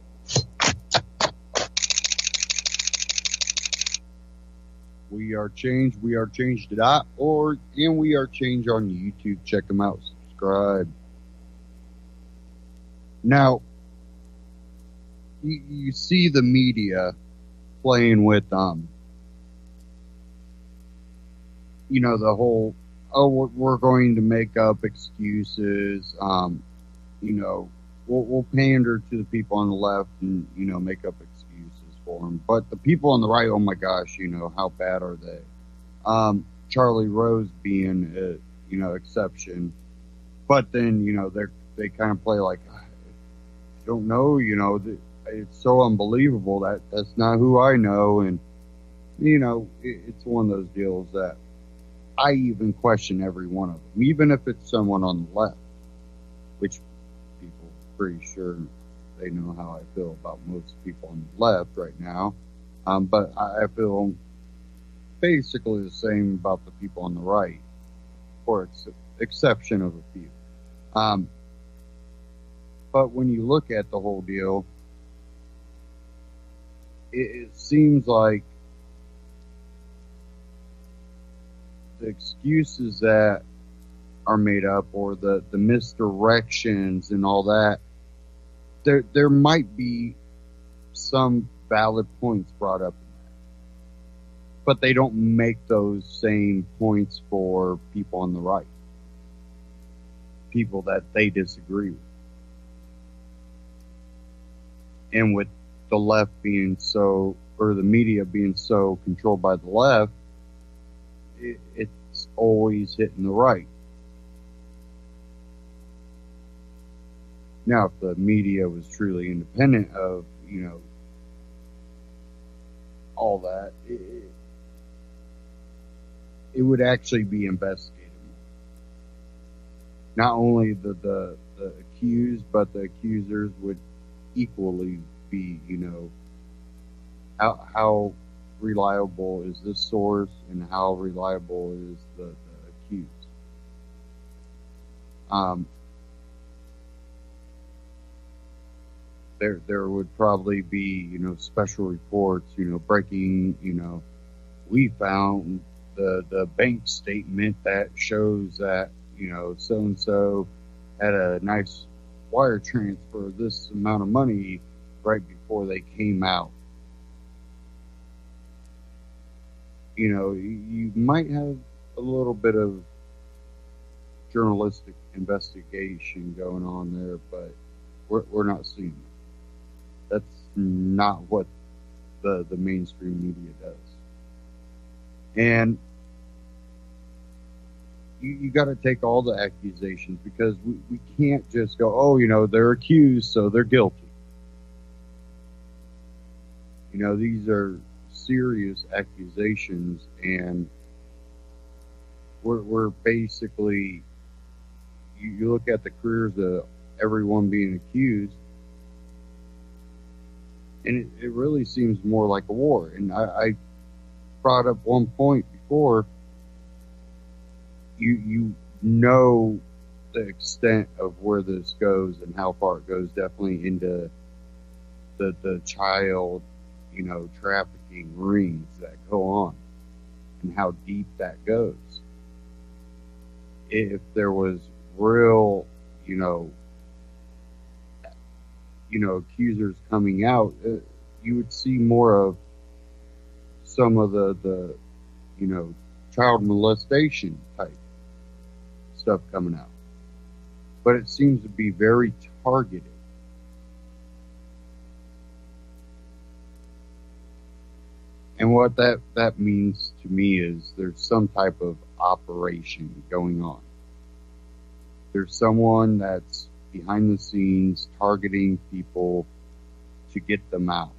We are change.org, and we are change on YouTube. Check them out. Subscribe. Now, you see the media playing with, the whole, we're going to make up excuses, we'll pander to the people on the left and, make up excuses for them. But the people on the right, oh my gosh, how bad are they? Charlie Rose being a, exception. But then, they kind of play like, I don't know, it's so unbelievable that's not who I know. And, it's one of those deals that I even question every one of them, even if it's someone on the left, which people pretty sure they know how I feel about most people on the left right now. But I feel basically the same about the people on the right, for exception of a few. But when you look at the whole deal, it seems like the excuses that are made up, or the misdirections and all that, there might be some valid points brought up in that, but they don't make those same points for people on the right, people that they disagree with. And with the left being so, or the media being so controlled by the left, it's always hitting the right. Now, if the media was truly independent of, all that, it would actually be investigated. Not only the accused, but the accusers would equally be, how reliable is this source and how reliable is the accused. There would probably be, special reports, breaking, we found the bank statement that shows that, so and so had a nice wire transfer this amount of money right before they came out. You might have a little bit of journalistic investigation going on there, but we're not seeing that. That's not what the mainstream media does. And you got to take all the accusations, because we can't just go, oh, they're accused, so they're guilty. These are serious accusations, and we're basically, you look at the careers of everyone being accused, and it really seems more like a war. And I brought up one point before. You know the extent of where this goes and how far it goes, definitely into the child, trafficking rings that go on, and how deep that goes. If there was real, accusers coming out, you would see more of some of the child molestation type stuff coming out. But it seems to be very targeted. And what that means to me is there's some type of operation going on. There's someone that's behind the scenes targeting people to get them out.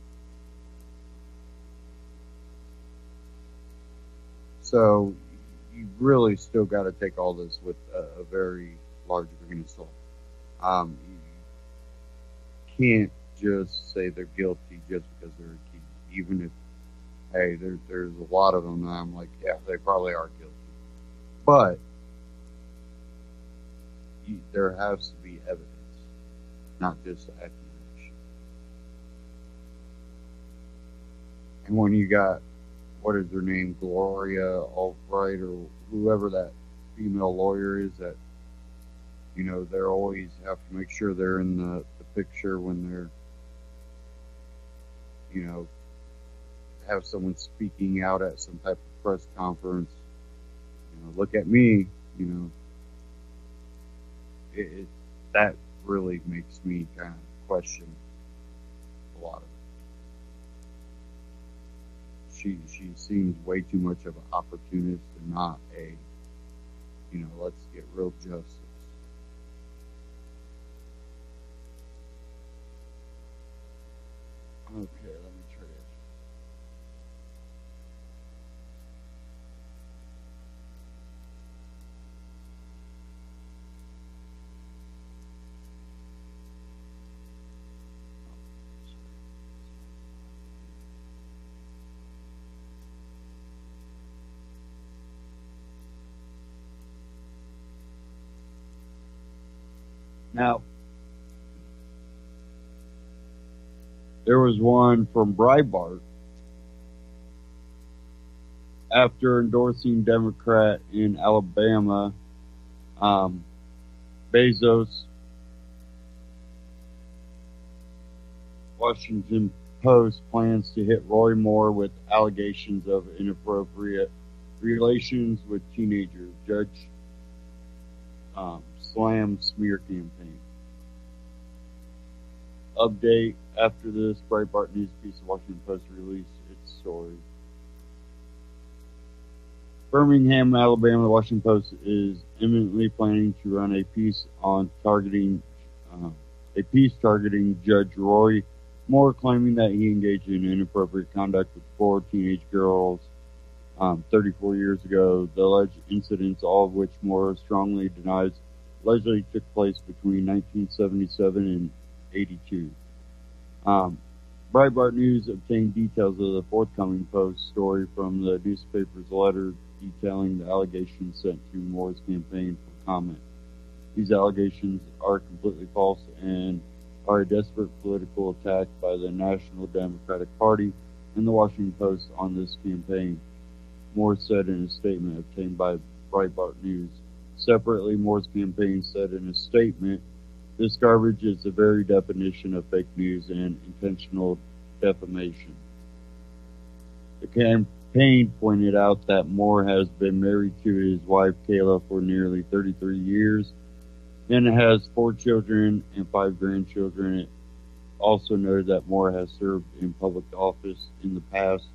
So you really still got to take all this with a very large grain of salt. You can't just say they're guilty just because they're accused. Even if, hey, there's a lot of them, and I'm like, yeah, they probably are guilty. But there has to be evidence, not just accusation. And when you got, what is her name, Gloria Albright, or whoever that female lawyer is, that, they're always have to make sure they're in the picture when they're, have someone speaking out at some type of press conference. Look at me, that really makes me kind of question a lot of it. She seems way too much of an opportunist and not a, let's get real justice. Okay, let me try this. Now, there was one from Breitbart. After endorsing Democrat in Alabama, Bezos, Washington Post plans to hit Roy Moore with allegations of inappropriate relations with teenagers. Judge slam smear campaign. Update: after this Breitbart news piece, the Washington Post released its story. Birmingham, Alabama, the Washington Post is imminently planning to run a piece targeting Judge Roy Moore, claiming that he engaged in inappropriate conduct with 4 teenage girls 34 years ago. The alleged incidents, all of which Moore strongly denies, allegedly took place between 1977 and 82. Breitbart News obtained details of the forthcoming Post story from the newspaper's letter detailing the allegations sent to Moore's campaign for comment. These allegations are completely false and are a desperate political attack by the National Democratic Party and the Washington Post on this campaign. Moore said in a statement obtained by Breitbart News. Separately, Moore's campaign said in a statement, "This garbage is the very definition of fake news and intentional defamation." The campaign pointed out that Moore has been married to his wife Kayla for nearly 33 years and has 4 children and 5 grandchildren. It also noted that Moore has served in public office in the past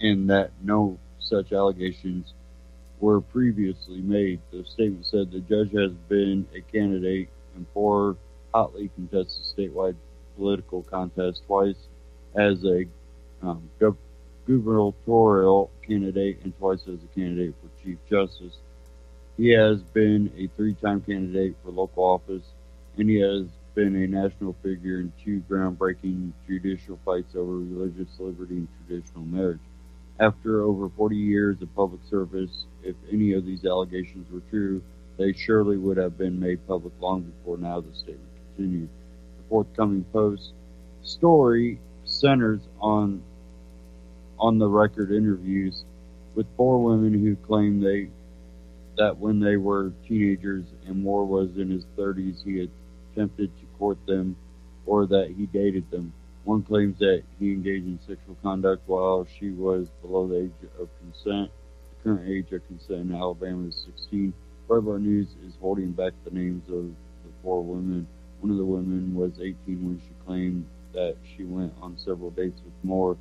and that no such allegations were previously made. The statement said the judge has been a candidate in 4 hotly contested statewide political contests, twice as a gubernatorial candidate and twice as a candidate for Chief Justice. He has been a 3-time candidate for local office, and he has been a national figure in 2 groundbreaking judicial fights over religious liberty and traditional marriage. After over 40 years of public service, if any of these allegations were true, they surely would have been made public long before now, the statement continued. The forthcoming Post story centers on the record interviews with 4 women who claim that when they were teenagers and Moore was in his 30s, he attempted to court them or that he dated them. One claims that he engaged in sexual conduct while she was below the age of consent. The current age of consent in Alabama is 16. Breitbart News is holding back the names of the 4 women. One of the women was 18 when she claimed that she went on several dates with Moore.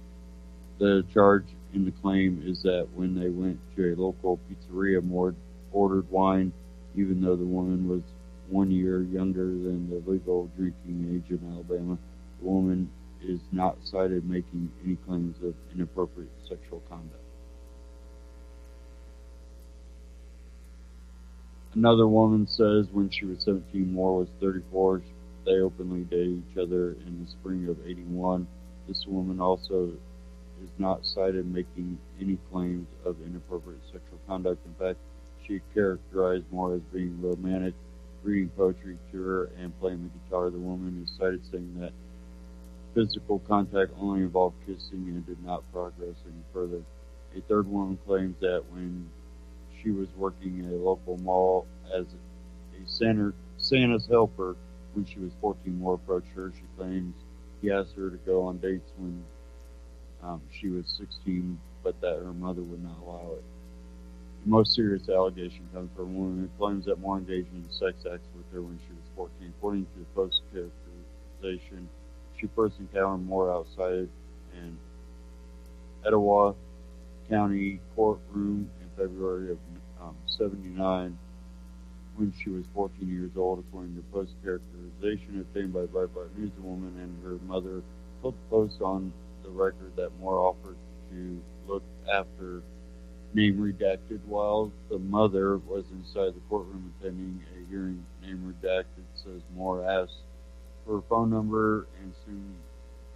The charge in the claim is that when they went to a local pizzeria, Moore ordered wine, even though the woman was 1 year younger than the legal drinking age in Alabama. The woman is not cited making any claims of inappropriate sexual conduct. Another woman says when she was 17, Moore was 34. They openly dated each other in the spring of '81. This woman also is not cited making any claims of inappropriate sexual conduct. In fact, she characterized Moore as being romantic, reading poetry to her, and playing the guitar. The woman is cited saying that physical contact only involved kissing and did not progress any further. A third woman claims that when she was working in a local mall as a Santa's helper when she was 14, Moore approached her. She claims he asked her to go on dates when she was 16, but that her mother would not allow it. The most serious allegation comes from a woman who claims that Moore engaged in sex acts with her when she was 14. According to the Post characterization, she first encountered Moore outside an Etowah County courtroom in February of '79 when she was 14 years old. According to Post characterization obtained by Breitbart News, the woman and her mother told the Post on the record that Moore offered to look after name redacted while the mother was inside the courtroom attending a hearing. Name redacted says Moore asked for her phone number and soon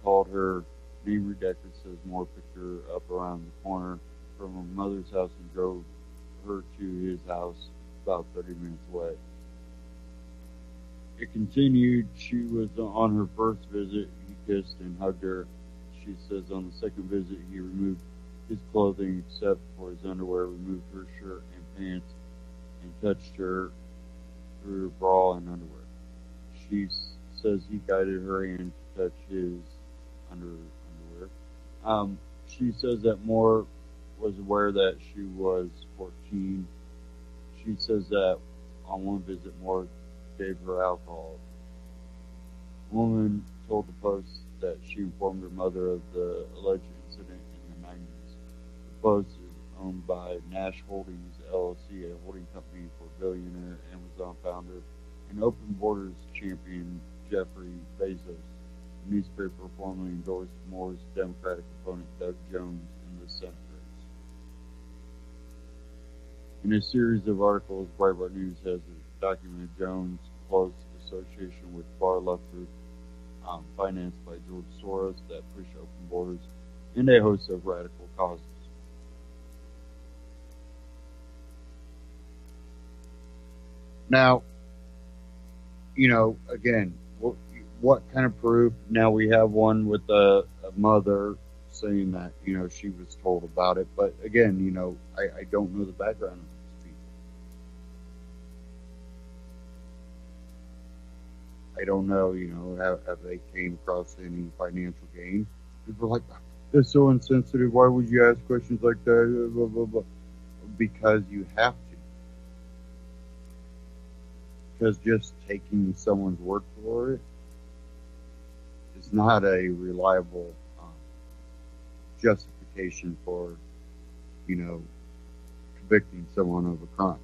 called her. Name redacted says Moore picked her up around the corner from her mother's house and drove her to his house about 30 minutes away. It continued. She was on her first visit. He kissed and hugged her. She says on the second visit he removed his clothing except for his underwear, removed her shirt and pants, and touched her through her bra and underwear. She says he guided her hand to touch his underwear. She says that Moore was aware that she was 14. She says that on one visit Moore gave her alcohol. The woman told the Post that she informed her mother of the alleged incident in the 90s. The Post is owned by Nash Holdings, LLC, a holding company for billionaire Amazon founder and Open Borders champion Jeffrey Bezos. The newspaper formally endorsed Moore's Democratic opponent Doug Jones in the Senate race. In a series of articles, Breitbart News has documented Jones' close association with far-left group financed by George Soros that push open borders and a host of radical causes. Now, again, what kind of proof? Now we have one with a mother saying that, she was told about it. But again, I don't know the background of these people. I don't know, have they came across any financial gain? People are like, that's so insensitive. Why would you ask questions like that? Blah, blah, blah. Because you have to. Because just taking someone's word for it is not a reliable justification for, convicting someone of a crime.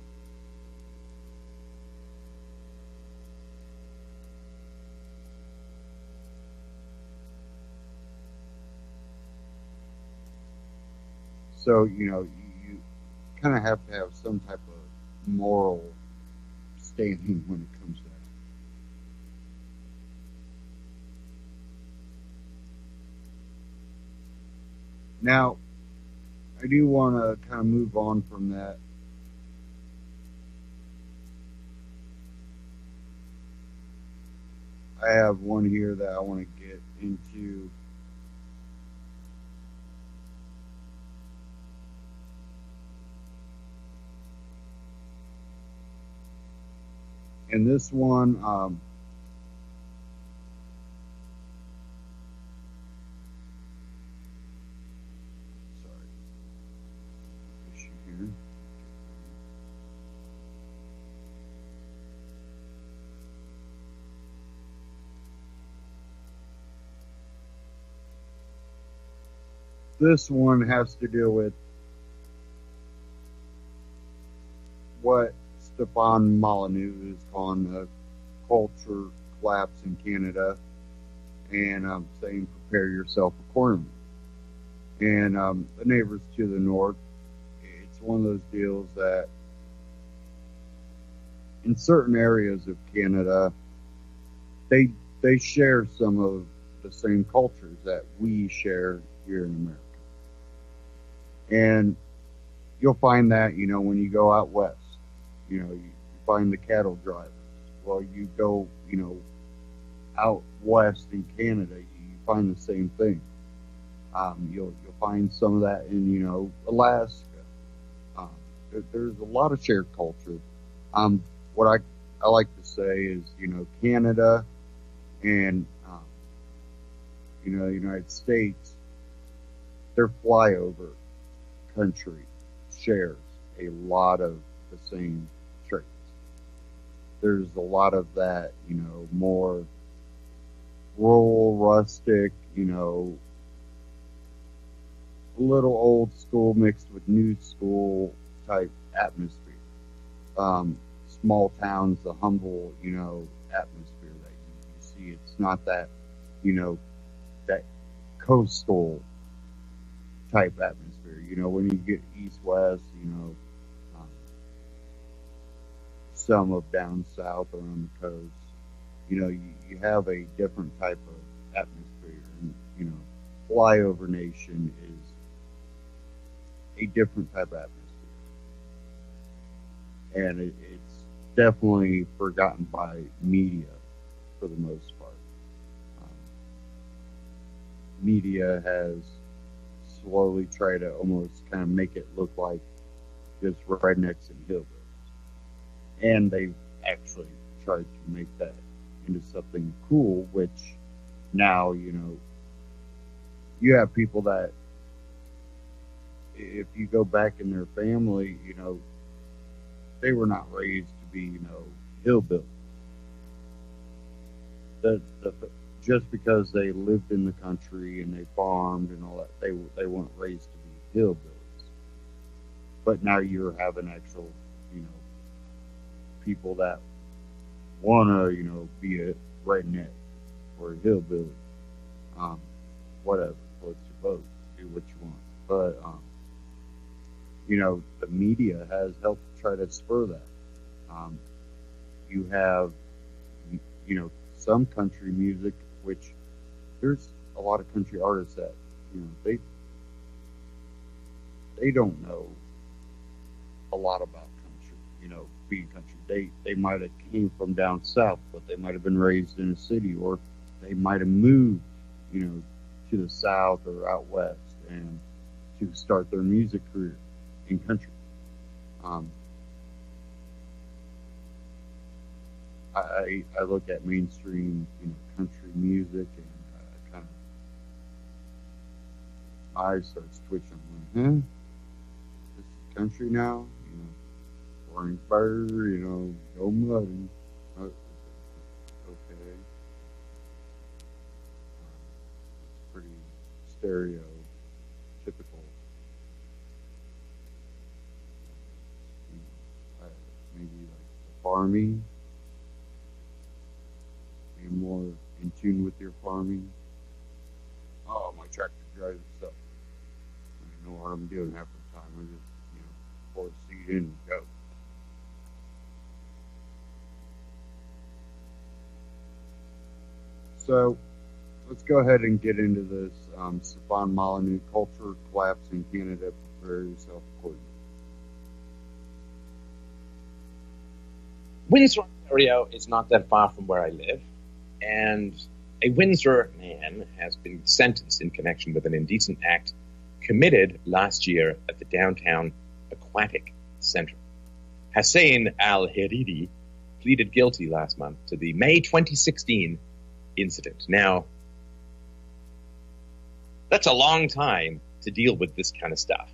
So, you kind of have to have some type of moral standing when it comes to that. Now, I do want to kind of move on from that. I have one here that I want to get into. And this one, issue here. This one has to do with what Stefan Molyneux is calling the culture collapse in Canada, and I'm saying prepare yourself accordingly. And the neighbors to the north, it's one of those deals that in certain areas of Canada, they share some of the same cultures that we share here in America. And you'll find that, when you go out west, you find the cattle drivers. Well, you go, out west in Canada, you find the same thing. You'll find some of that in, Alaska. There's a lot of shared culture. What I like to say is, Canada and, the United States, their flyover country shares a lot of the same traits. There's a lot of that, more rural, rustic, a little old school mixed with new school type atmosphere. Small towns, the humble, atmosphere that you see. It's not that, that coastal type atmosphere. When you get east-west, some of down south or on the coast, you have a different type of atmosphere. And, flyover nation is a different type of atmosphere. And it's definitely forgotten by media for the most part. Media has slowly tried to almost kind of make it look like just rednecks and hillbillies. And they've actually tried to make that into something cool, which now, you have people that, if you go back in their family, they were not raised to be, hillbillies. Just because they lived in the country and they farmed and all that, they weren't raised to be hillbillies. But now you're having actual, people that want to, be a redneck or a hillbilly. Whatever, floats your boat, do what you want. But, the media has helped try to spur that. You have, some country music, which there's a lot of country artists that, they don't know a lot about country, being country. They might have came from down south, but they might have been raised in a city, or they might have moved, to the south or out west. and to start their music career in country. I look at mainstream, country music, and kind of my eyes starts twitching. I'm like, this is country now, orange bird, go muddy. Okay. It's pretty stereotypical. Maybe like the farming. Being more in tune with your farming. Oh, my tractor drives itself. I know what I'm doing half the time. I just, pour the seed in and go. So let's go ahead and get into this. Stefan Molyneux, culture collapse in Canada, prepare yourself accordingly. Windsor, Ontario is not that far from where I live, and a Windsor man has been sentenced in connection with an indecent act committed last year at the downtown aquatic center. Hussein Al-Hariri pleaded guilty last month to the May 2016 incident. Now, that's a long time to deal with this kind of stuff.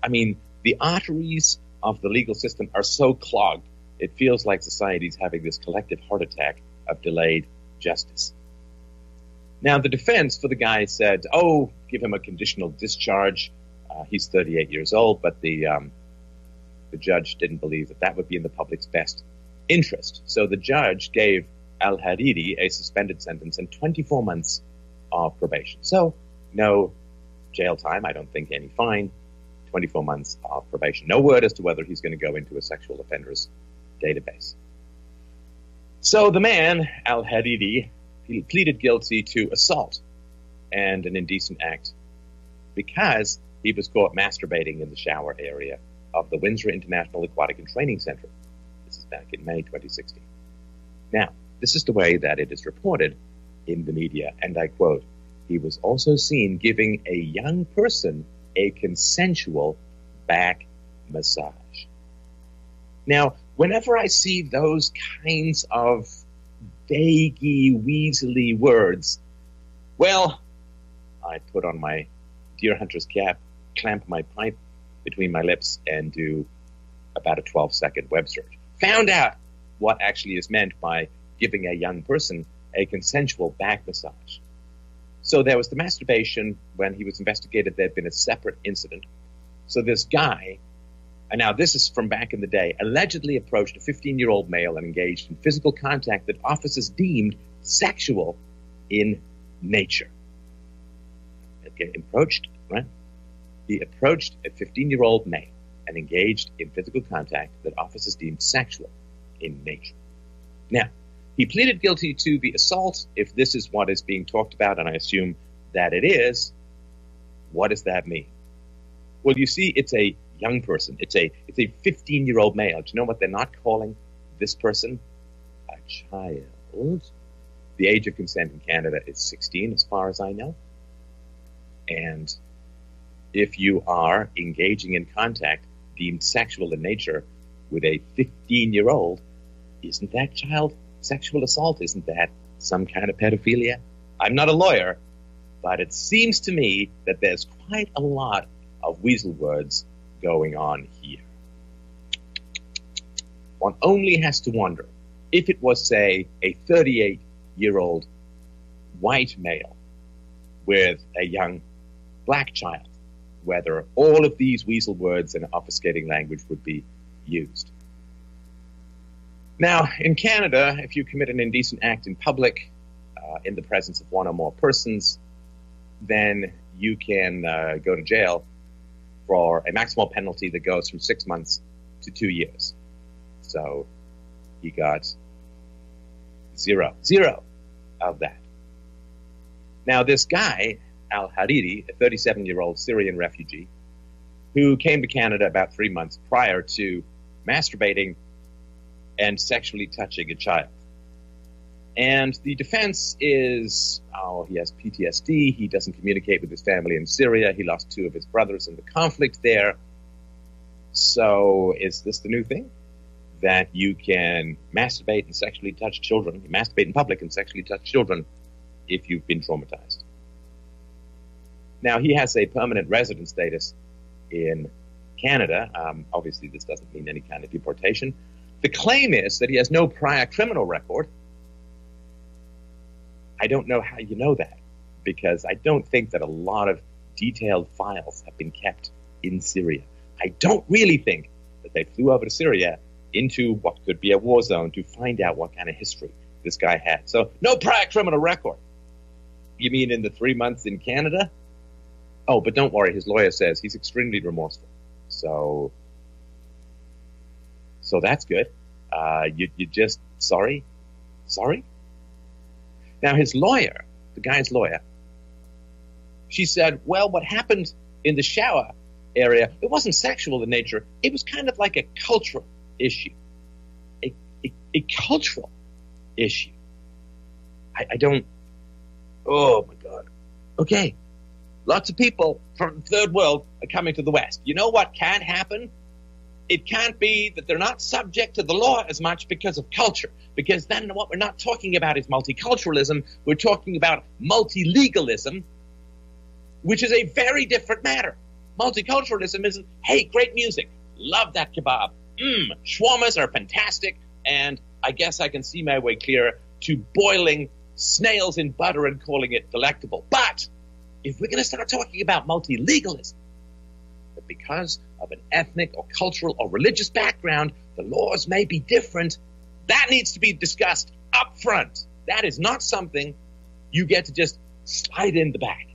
I mean, the arteries of the legal system are so clogged, it feels like society's having this collective heart attack of delayed justice. Now, the defense for the guy said, give him a conditional discharge. He's 38 years old, but the judge didn't believe that would be in the public's best interest. So the judge gave Al-Hariri a suspended sentence and 24 months of probation. So no jail time, I don't think any fine, 24 months of probation. No word as to whether he's going to go into a sexual offenders database. So the man, Al-Hariri, he pleaded guilty to assault and an indecent act because he was caught masturbating in the shower area of the Windsor International Aquatic and Training Center. This is back in May 2016. Now, this is the way that it is reported in the media, and I quote, he was also seen giving a young person a consensual back massage. Now, whenever I see those kinds of vaguey, weaselly words, well, I put on my deer hunter's cap, clamp my pipe between my lips, and do about a 12-second web search. Found out what actually is meant by giving a young person a consensual back massage. So there was the masturbation. When he was investigated, there had been a separate incident. So this guy, and now this is from back in the day, allegedly approached a 15-year-old male and engaged in physical contact that officers deemed sexual in nature. Okay, He approached a 15-year-old male and engaged in physical contact that officers deemed sexual in nature. Now, he pleaded guilty to the assault, if this is what is being talked about, and I assume that it is. What does that mean? Well, you see, it's a young person. It's a 15-year-old male. Do you know what they're not calling this person? A child. The age of consent in Canada is 16, as far as I know. And if you are engaging in contact deemed sexual in nature with a 15-year-old, isn't that child sexual assault? Isn't that some kind of pedophilia? I'm not a lawyer, but it seems to me that there's quite a lot of weasel words going on here. One only has to wonder if it was, say, a 38-year-old white male with a young black child, whether all of these weasel words and obfuscating language would be used. Now, in Canada, if you commit an indecent act in public, in the presence of one or more persons, then you can go to jail for a maximal penalty that goes from 6 months to 2 years. So he got zero of that. Now, this guy, Al-Hariri, a 37-year-old Syrian refugee, who came to Canada about 3 months prior to masturbating and sexually touching a child. And the defense is, he has PTSD, he doesn't communicate with his family in Syria, he lost 2 of his brothers in the conflict there. So is this the new thing? That you can masturbate and sexually touch children, you masturbate in public and sexually touch children if you've been traumatized. Now, he has a permanent resident status in Canada. Obviously, this doesn't mean any kind of deportation. The claim is that he has no prior criminal record. I don't know how you know that, because I don't think that a lot of detailed files have been kept in Syria. I don't really think that they flew over to Syria into what could be a war zone to find out what kind of history this guy had. So, no prior criminal record. You mean in the 3 months in Canada? Oh, but don't worry, his lawyer says he's extremely remorseful. So that's good. You just, sorry? Now, his lawyer, the guy's lawyer, she said, well, what happened in the shower area, it wasn't sexual in nature. It was kind of like a cultural issue. A cultural issue. I don't, oh my God. Okay. Lots of people from the third world are coming to the West. You know what can't happen? It can't be that they're not subject to the law as much because of culture. Because then what we're not talking about is multiculturalism. We're talking about multilegalism, which is a very different matter. Multiculturalism is, hey, great music. Love that kebab. Shawarmas are fantastic. And I guess I can see my way clear to boiling snails in butter and calling it delectable. But if we're going to start talking about multilegalism, that because of an ethnic or cultural or religious background, the laws may be different, that needs to be discussed up front. That is not something you get to just slide in the back.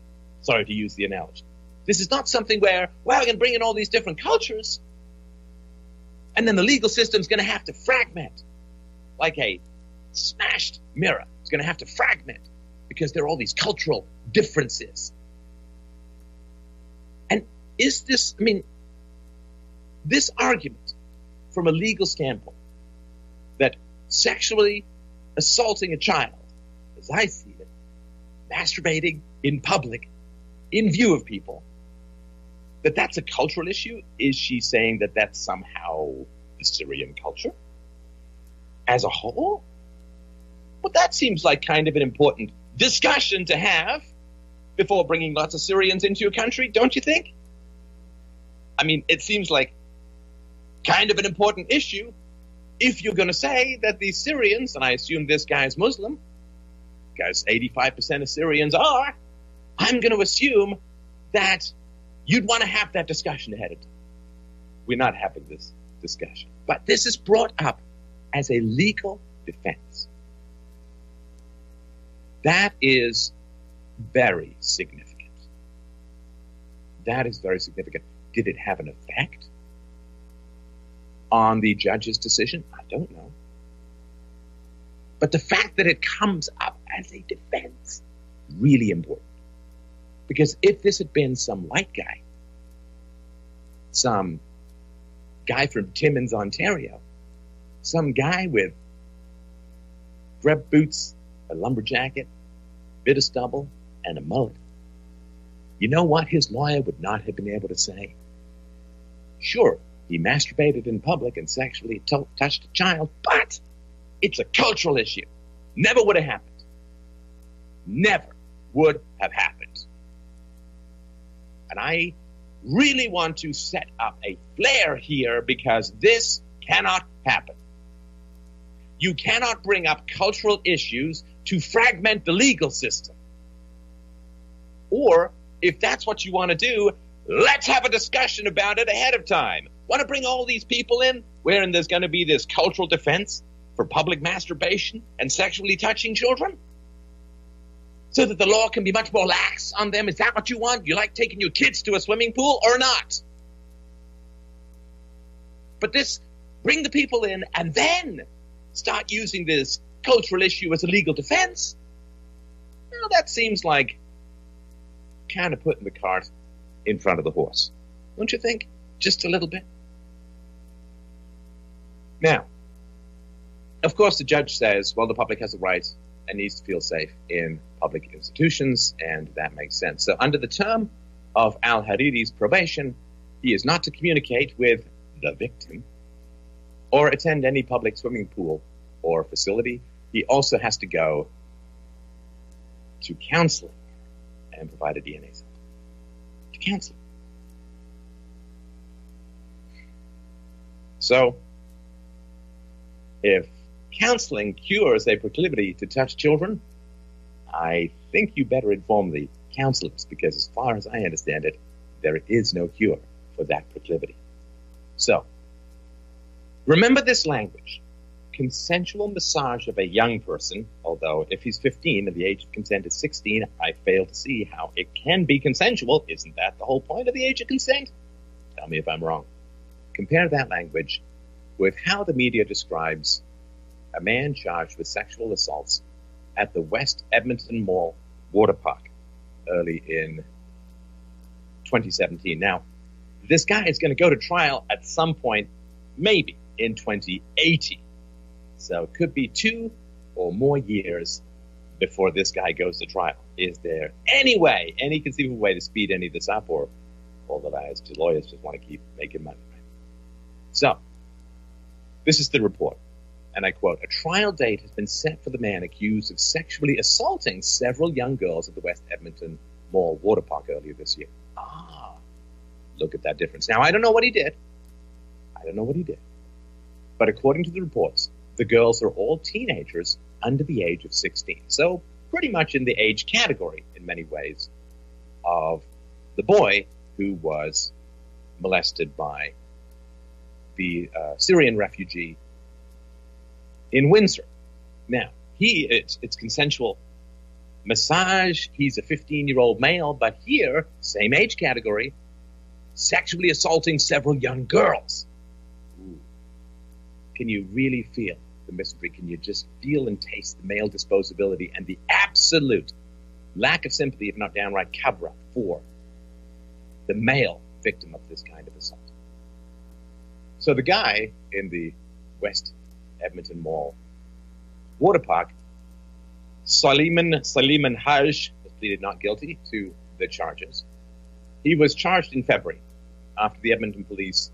Sorry to use the analogy. This is not something where, well, we can bring in all these different cultures, and then the legal system's going to have to fragment like a smashed mirror. It's going to have to fragment because there are all these cultural differences. And is this, I mean, this argument from a legal standpoint that sexually assaulting a child, as I see it, masturbating in public, in view of people, that's a cultural issue? Is she saying that that's somehow the Syrian culture as a whole? Well, that seems like kind of an important discussion to have before bringing lots of Syrians into your country, don't you think? I mean, it seems like kind of an important issue if you're going to say that these Syrians, and I assume this guy's Muslim, because 85% of Syrians are, I'm going to assume that you'd want to have that discussion ahead of time. We're not having this discussion. But this is brought up as a legal defense. That is very significant. That is very significant. Did it have an effect on the judge's decision? I don't know. But the fact that it comes up as a defense, really important. Because if this had been some white guy, some guy from Timmins, Ontario, some guy with greb boots, a lumberjacket, bit of stubble, and a mullet, you know what his lawyer would not have been able to say? Sure, he masturbated in public and sexually touched a child, but it's a cultural issue. Never would have happened. Never would have happened. And I really want to set up a flare here because this cannot happen. You cannot bring up cultural issues to fragment the legal system. Or, if that's what you want to do, let's have a discussion about it ahead of time. Want to bring all these people in wherein there's going to be this cultural defense for public masturbation and sexually touching children? So that the law can be much more lax on them? Is that what you want? You like taking your kids to a swimming pool or not? But this, bring the people in and then start using this cultural issue as a legal defense? Well, that seems like kind of putting the cart in front of the horse. Don't you think? Just a little bit. Now, of course, the judge says, well, the public has a right and needs to feel safe in public institutions, and that makes sense. So under the term of Al-Hariri's probation, he is not to communicate with the victim or attend any public swimming pool or facility. He also has to go to counseling and provide a DNA sample. To counseling. So, if counseling cures a proclivity to touch children, I think you better inform the counselors, because as far as I understand it, there is no cure for that proclivity. So, remember this language. Consensual massage of a young person, although if he's 15 and the age of consent is 16, I fail to see how it can be consensual. Isn't that the whole point of the age of consent? Tell me if I'm wrong. Compare that language with how the media describes a man charged with sexual assaults at the West Edmonton Mall water park early in 2017. Now, this guy is going to go to trial at some point, maybe in 2080. So it could be 2 or more years before this guy goes to trial. Is there any way, any conceivable way to speed any of this up, or all the lawyers just want to keep making money? Right? So, this is the report, and I quote, "A trial date has been set for the man accused of sexually assaulting several young girls at the West Edmonton Mall water park earlier this year." Look at that difference. Now, I don't know what he did. But according to the reports, the girls are all teenagers under the age of 16. So pretty much in the age category, in many ways, of the boy who was molested by the Syrian refugee in Windsor. Now, it's consensual massage. He's a 15-year-old male, but here, same age category, sexually assaulting several young girls. Ooh. Can you really feel the misery? Can you just feel and taste the male disposability and the absolute lack of sympathy, if not downright cover-up, for the male victim of this kind of assault? So the guy in the West Edmonton Mall water park, Saliman Haj, was pleaded not guilty to the charges. He was charged in February after the Edmonton police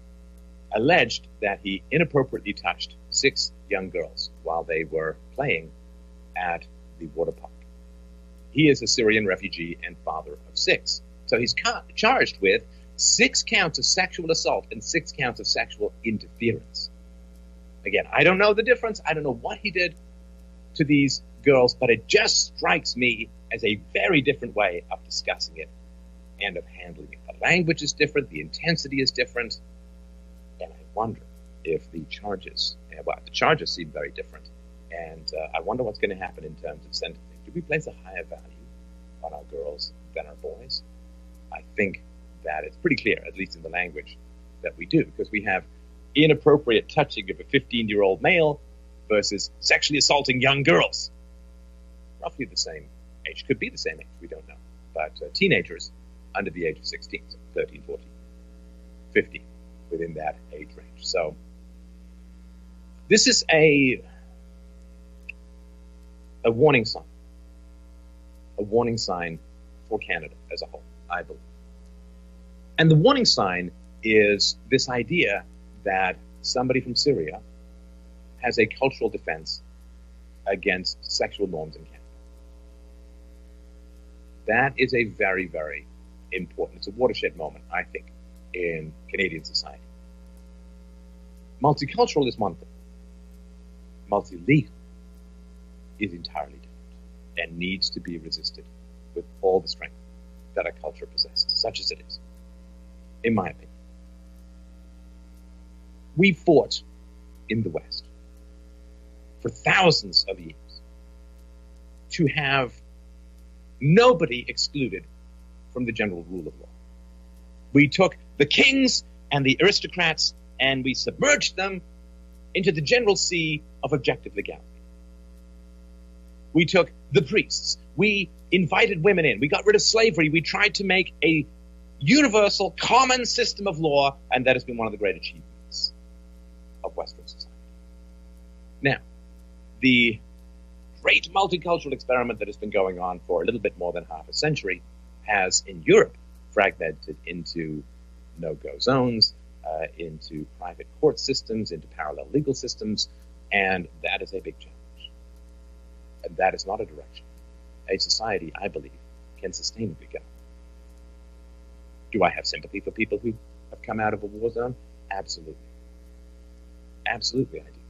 alleged that he inappropriately touched 6 young girls while they were playing at the water park. He is a Syrian refugee and father of 6. So he's charged with 6 counts of sexual assault and 6 counts of sexual interference. Again, I don't know the difference. I don't know what he did to these girls, but it just strikes me as a very different way of discussing it and of handling it. The language is different. The intensity is different. And I wonder if the charges seem very different. And I wonder what's going to happen in terms of sentencing. Do we place a higher value on our girls than our boys? I think that it's pretty clear, at least in the language, that we do, because we have inappropriate touching of a 15-year-old male versus sexually assaulting young girls. Roughly the same age. Could be the same age. We don't know. But teenagers under the age of 16, so 13, 14, 15, within that age range. So this is a warning sign. A warning sign for Canada as a whole, I believe. And the warning sign is this idea that somebody from Syria has a cultural defense against sexual norms in Canada. That is a very, very important, it's a watershed moment, I think, in Canadian society. Multicultural is one thing. Multilegal is entirely different and needs to be resisted with all the strength that a culture possesses, such as it is, in my opinion. We fought in the West for thousands of years to have nobody excluded from the general rule of law. We took the kings and the aristocrats and we submerged them into the general sea of objective legality. We took the priests. We invited women in. We got rid of slavery. We tried to make a universal, common system of law, and that has been one of the great achievements of Western society. Now, the great multicultural experiment that has been going on for a little bit more than half a century has, in Europe, fragmented into no-go zones, into private court systems, into parallel legal systems, and that is a big challenge. And that is not a direction a society, I believe, can sustainably go. Do I have sympathy for people who have come out of a war zone? Absolutely. Absolutely I do.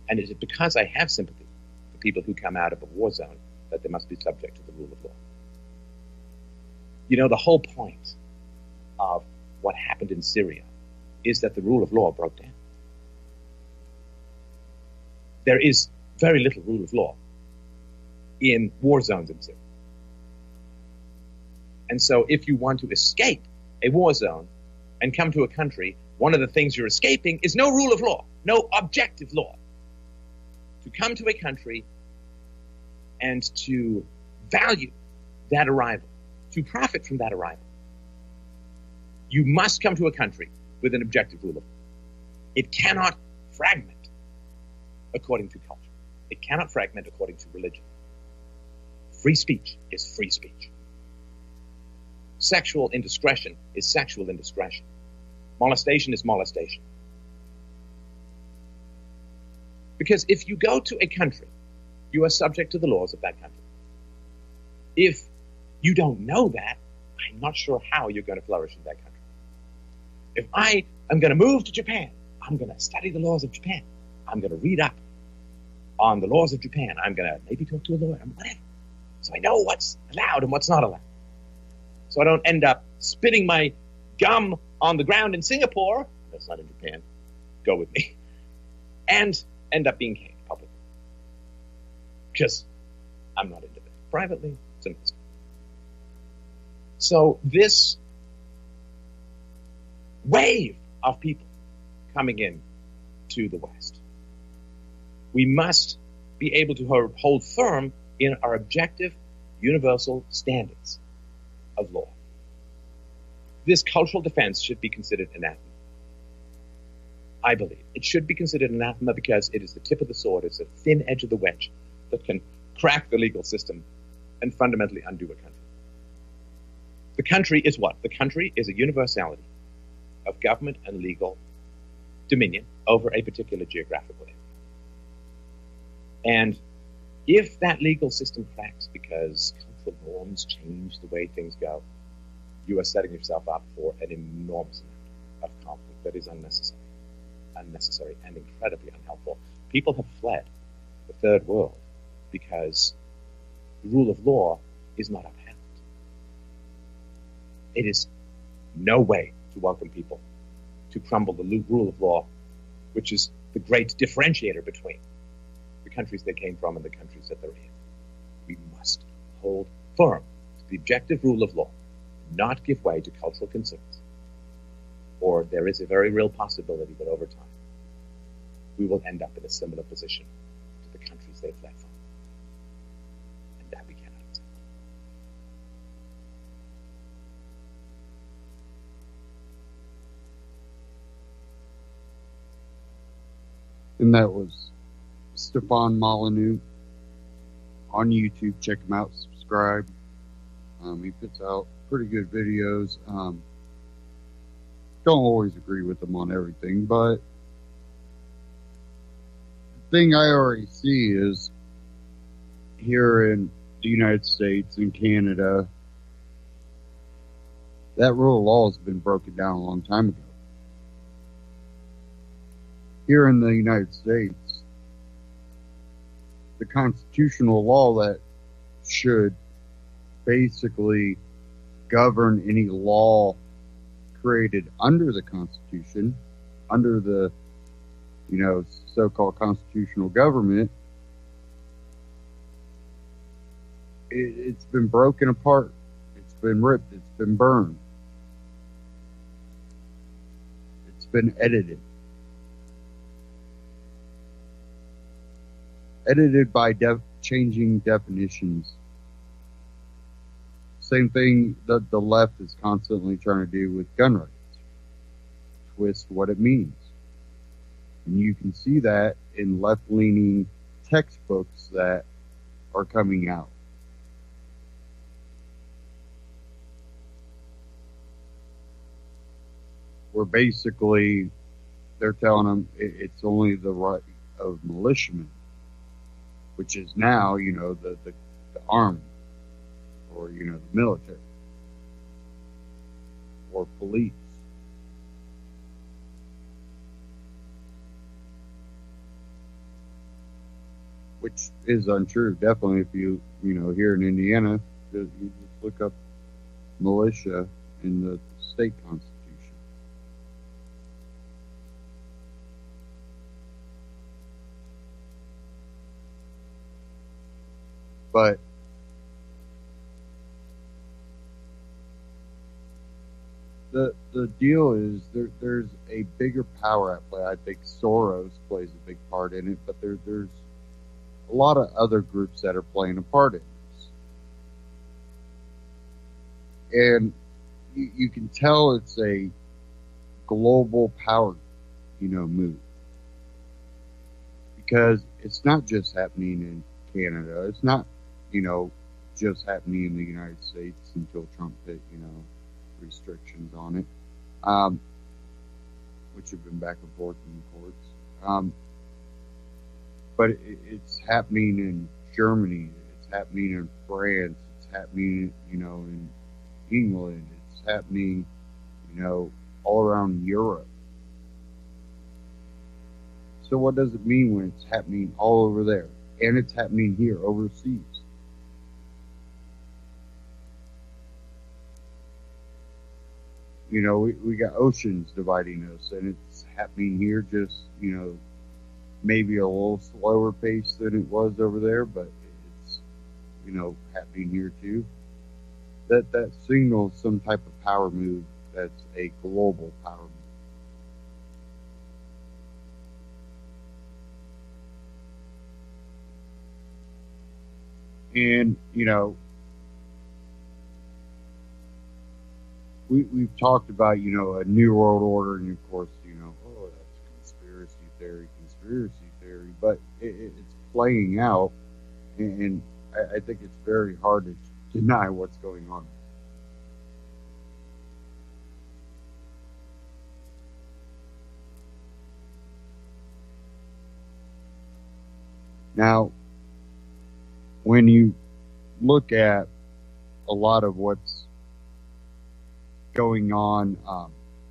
And it is because I have sympathy for people who come out of a war zone that they must be subject to the rule of law. You know, the whole point of what happened in Syria is that the rule of law broke down. There is very little rule of law in war zones in Syria. And so if you want to escape a war zone and come to a country, one of the things you're escaping is no rule of law, no objective law. To come to a country and to value that arrival, to profit from that arrival, you must come to a country with an objective rule of law. It cannot fragment according to culture. It cannot fragment according to religion. Free speech is free speech. Sexual indiscretion is sexual indiscretion. Molestation is molestation. Because if you go to a country, you are subject to the laws of that country. If you don't know that, I'm not sure how you're going to flourish in that country. If I am going to move to Japan, I'm going to study the laws of Japan. I'm going to read up on the laws of Japan. I'm going to maybe talk to a lawyer, whatever. So I know what's allowed and what's not allowed. So I don't end up spitting my gum on the ground in Singapore. That's not in Japan. Go with me. And end up being caned publicly. Because I'm not into that. Privately, it's a mistake. So this wave of people coming in to the West, we must be able to hold firm in our objective, universal standards of law. This cultural defense should be considered anathema. I believe it should be considered anathema because it is the tip of the sword, it's the thin edge of the wedge that can crack the legal system and fundamentally undo a country. The country is what? The country is a universality of government and legal dominion over a particular geographical area. And if that legal system cracks because cultural norms change the way things go, you are setting yourself up for an enormous amount of conflict that is unnecessary and incredibly unhelpful. People have fled the third world because the rule of law is not upheld. It is no way to welcome people to crumble the rule of law, which is the great differentiator between the countries they came from and the countries that they're in. We must hold firm to the objective rule of law, not give way to cultural concerns, or there is a very real possibility that over time we will end up in a similar position to the countries they fled from. And that we cannot accept. And that was Stefan Molyneux on YouTube. Check him out, subscribe. He puts out pretty good videos. Don't always agree with him on everything, but the thing I already see is here in the United States and Canada, that rule of law has been broken down a long time ago. Here in the United States, the constitutional law that should basically govern any law created under the Constitution, under the, so-called constitutional government, it's been broken apart. It's been ripped. It's been burned. It's been edited. Edited by changing definitions. Same thing that the left is constantly trying to do with gun rights. Twist what it means. And you can see that in left-leaning textbooks that are coming out. Where basically they're telling them it's only the right of militiamen, which is now, the army, or, the military, or police. Which is untrue. Definitely, if you here in Indiana, you just look up militia in the state constitution. But the deal is there's a bigger power at play. I think Soros plays a big part in it, but there's a lot of other groups that are playing a part in this. And you can tell it's a global power, move. Because it's not just happening in Canada. It's not, just happening in the United States until Trump hit, restrictions on it, which have been back and forth in the courts. But it's happening in Germany. It's happening in France. It's happening, in England. It's happening, all around Europe. So what does it mean when it's happening all over there? And it's happening here, overseas? We got oceans dividing us, and it's happening here just, maybe a little slower pace than it was over there, but it's, happening here too. That signals some type of power move that's a global power move. And, we've talked about, a new world order, and of course, oh, that's conspiracy theory, but it's playing out, and I think it's very hard to deny what's going on. Now, when you look at a lot of what's going on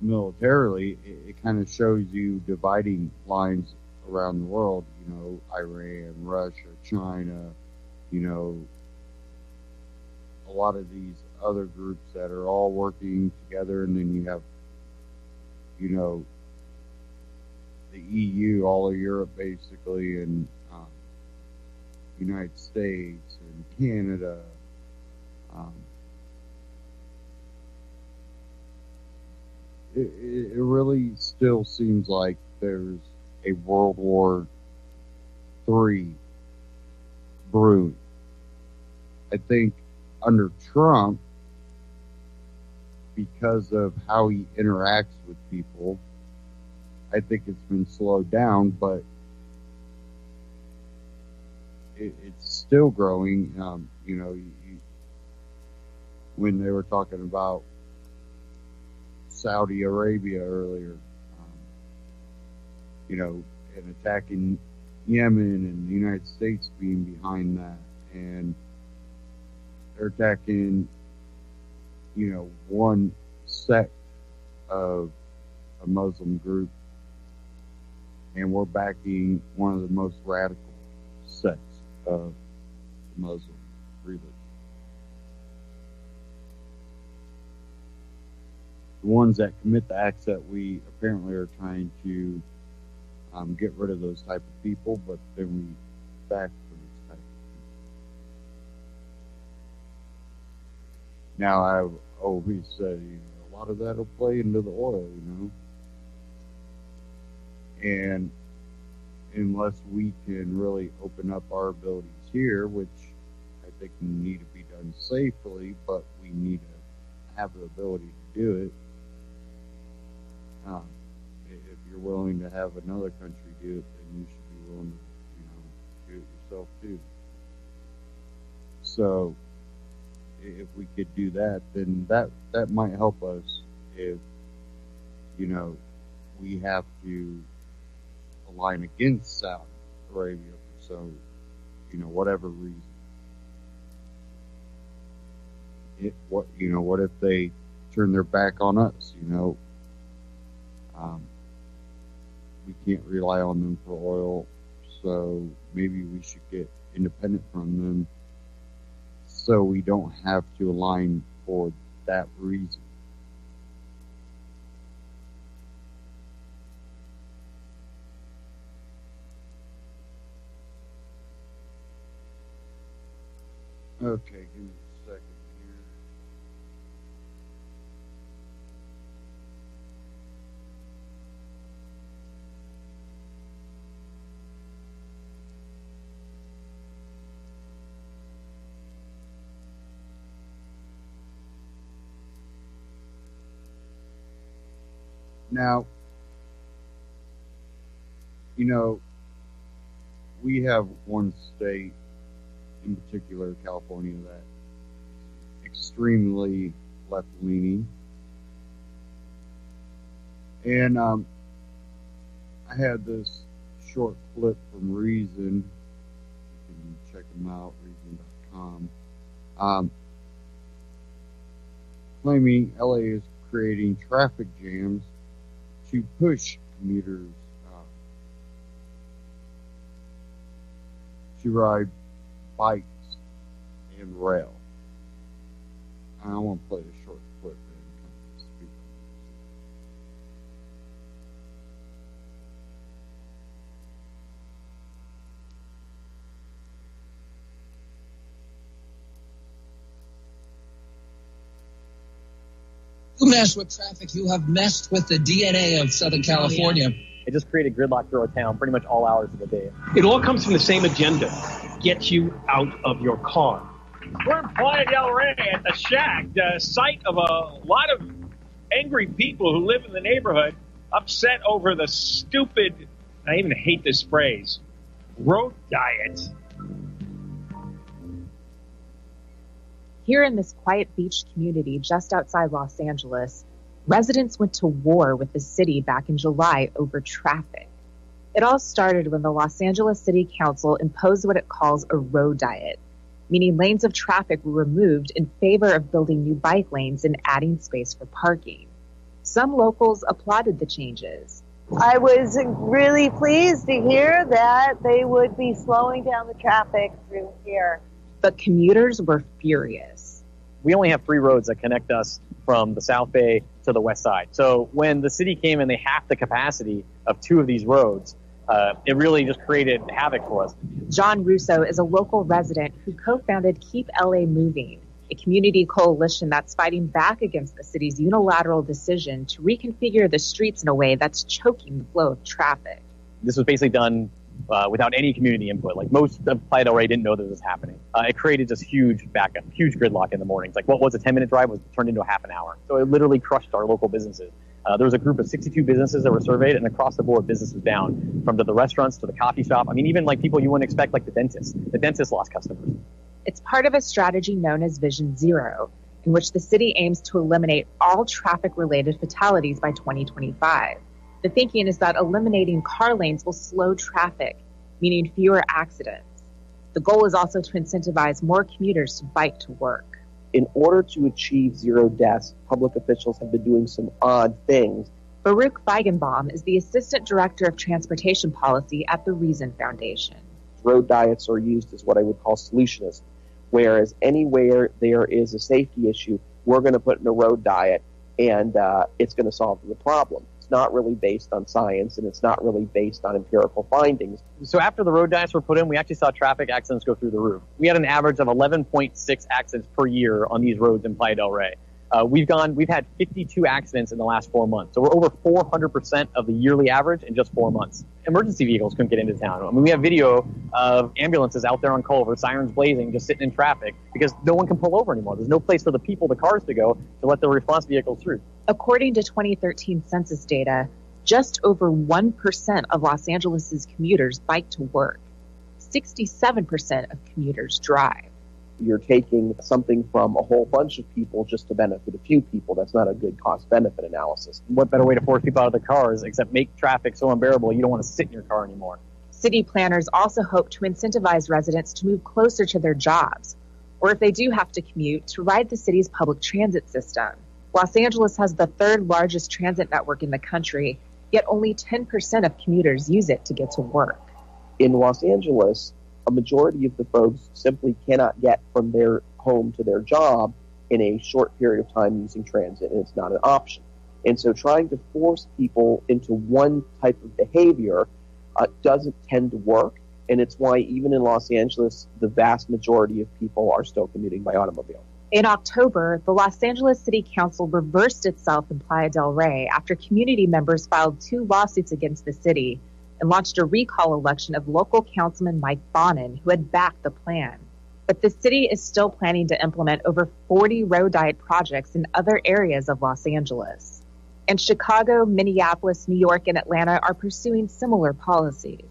militarily, it kind of shows you dividing lines around the world. Iran, Russia, China, a lot of these other groups that are all working together, and then you have, the EU, all of Europe basically, and United States and Canada. It really still seems like there's a World War III brewing. I think under Trump, because of how he interacts with people, I think it's been slowed down, but it's still growing. When they were talking about Saudi Arabia earlier, and attacking Yemen, and the United States being behind that, and they're attacking, one sect of a Muslim group, and we're backing one of the most radical sects of Muslim religion. The ones that commit the acts that we apparently are trying to get rid of those type of people, but then we back for these type of people. Now, I've always said, a lot of that will play into the oil, and unless we can really open up our abilities here, which I think need to be done safely, but we need to have the ability to do it. If you're willing to have another country do it, then you should be willing to, do it yourself too. So if we could do that, then that might help us if, you know, we have to align against Saudi Arabia for some, you know, whatever reason. What if they turn their back on us, you know? We can't rely on them for oil, so maybe we should get independent from them so we don't have to align for that reason. Okay, give me a second here. Now, you know, we have one state in particular, California, that is extremely left-leaning. And I had this short clip from Reason. You can check them out, reason.com. Claiming LA is creating traffic jams to push commuters to ride bikes and rail. I want to play a short clip and come to speak. You mess with traffic, you have messed with the DNA of Southern California. It just created gridlock through our town pretty much all hours of the day. It all comes from the same agenda. Get you out of your car. We're in Playa del Rey at the shack, the site of a lot of angry people who live in the neighborhood, upset over the stupid, I even hate this phrase, road diet. Here in this quiet beach community just outside Los Angeles, residents went to war with the city back in July over traffic. It all started when the Los Angeles City Council imposed what it calls a road diet, meaning lanes of traffic were removed in favor of building new bike lanes and adding space for parking. Some locals applauded the changes. I was really pleased to hear that they would be slowing down the traffic through here. But commuters were furious. We only have 3 roads that connect us from the South Bay to the West Side. So when the city came and they halved the capacity of 2 of these roads, it really just created havoc for us. John Russo is a local resident who co-founded Keep LA Moving, a community coalition that's fighting back against the city's unilateral decision to reconfigure the streets in a way that's choking the flow of traffic. This was basically done without any community input. Like, most of Playa del Rey didn't know this was happening. It created just huge backup, huge gridlock in the mornings. Like, what was a 10-minute drive was turned into a half an hour. So it literally crushed our local businesses. There was a group of 62 businesses that were surveyed, and across the board, business was down, from the restaurants to the coffee shop. I mean, even like people you wouldn't expect, like the dentist. The dentist lost customers. It's part of a strategy known as Vision Zero, in which the city aims to eliminate all traffic-related fatalities by 2025. The thinking is that eliminating car lanes will slow traffic, meaning fewer accidents. The goal is also to incentivize more commuters to bike to work. In order to achieve 0 deaths, public officials have been doing some odd things. Baruch Feigenbaum is the Assistant Director of Transportation Policy at the Reason Foundation. Road diets are used as what I would call solutionist, whereas anywhere there is a safety issue, we're going to put in a road diet and it's going to solve the problem. It's not really based on science, and it's not really based on empirical findings. So after the road diets were put in, we actually saw traffic accidents go through the roof. We had an average of 11.6 accidents per year on these roads in Playa del Rey. We've had 52 accidents in the last 4 months. So we're over 400% of the yearly average in just 4 months. Emergency vehicles couldn't get into town. I mean, we have video of ambulances out there on Culver, sirens blazing, just sitting in traffic because no one can pull over anymore. There's no place for the people, the cars to go to let the response vehicles through. According to 2013 census data, just over 1% of Los Angeles' commuters bike to work. 67% of commuters drive. You're taking something from a whole bunch of people just to benefit a few people. That's not a good cost-benefit analysis. What better way to force people out of their cars except make traffic so unbearable you don't want to sit in your car anymore? City planners also hope to incentivize residents to move closer to their jobs, or if they do have to commute, to ride the city's public transit system. Los Angeles has the third largest transit network in the country, yet only 10% of commuters use it to get to work. In Los Angeles, a majority of the folks simply cannot get from their home to their job in a short period of time using transit, and it's not an option. And so trying to force people into one type of behavior doesn't tend to work, and it's why even in Los Angeles, the vast majority of people are still commuting by automobile. In October, the Los Angeles City Council reversed itself in Playa del Rey after community members filed 2 lawsuits against the city and launched a recall election of local councilman Mike Bonin, who had backed the plan. But the city is still planning to implement over 40 road diet projects in other areas of Los Angeles. And Chicago, Minneapolis, New York, and Atlanta are pursuing similar policies.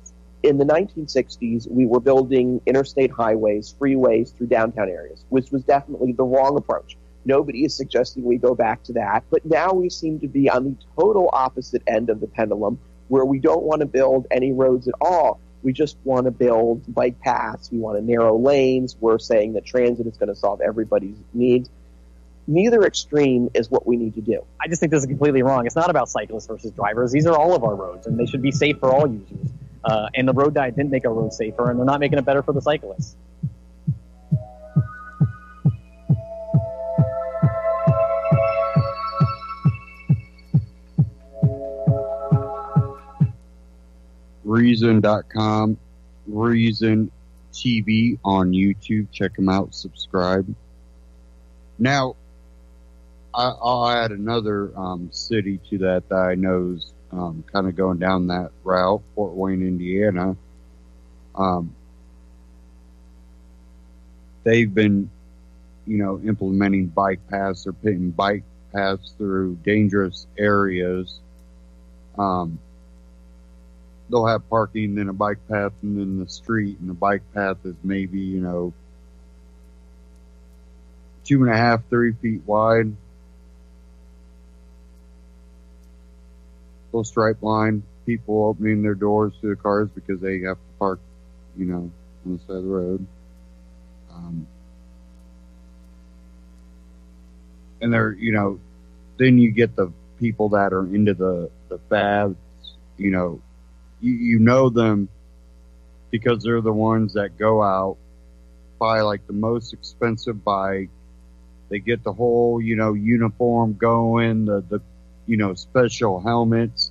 In the 1960s, we were building interstate highways, freeways through downtown areas, which was definitely the wrong approach. Nobody is suggesting we go back to that. But now we seem to be on the total opposite end of the pendulum, where we don't want to build any roads at all. We just want to build bike paths. We want to narrow lanes. We're saying that transit is going to solve everybody's needs. Neither extreme is what we need to do. I just think this is completely wrong. It's not about cyclists versus drivers. These are all of our roads, and they should be safe for all users. And the road diet didn't make our roads safer, and they're not making it better for the cyclists. Reason.com, Reason TV on YouTube. Check them out. Subscribe. Now, I'll add another city to that I know is kind of going down that route, Fort Wayne, Indiana. They've been, implementing bike paths or putting bike paths through dangerous areas. They'll have parking, then a bike path, and then the street, and the bike path is maybe, 2.5, 3 feet wide. Little stripe line, people opening their doors to the cars because they have to park, on the side of the road. And they're, then you get the people that are into the fads, you know them because they're the ones that go out, buy like the most expensive bike. They get the whole, uniform going, the special helmets,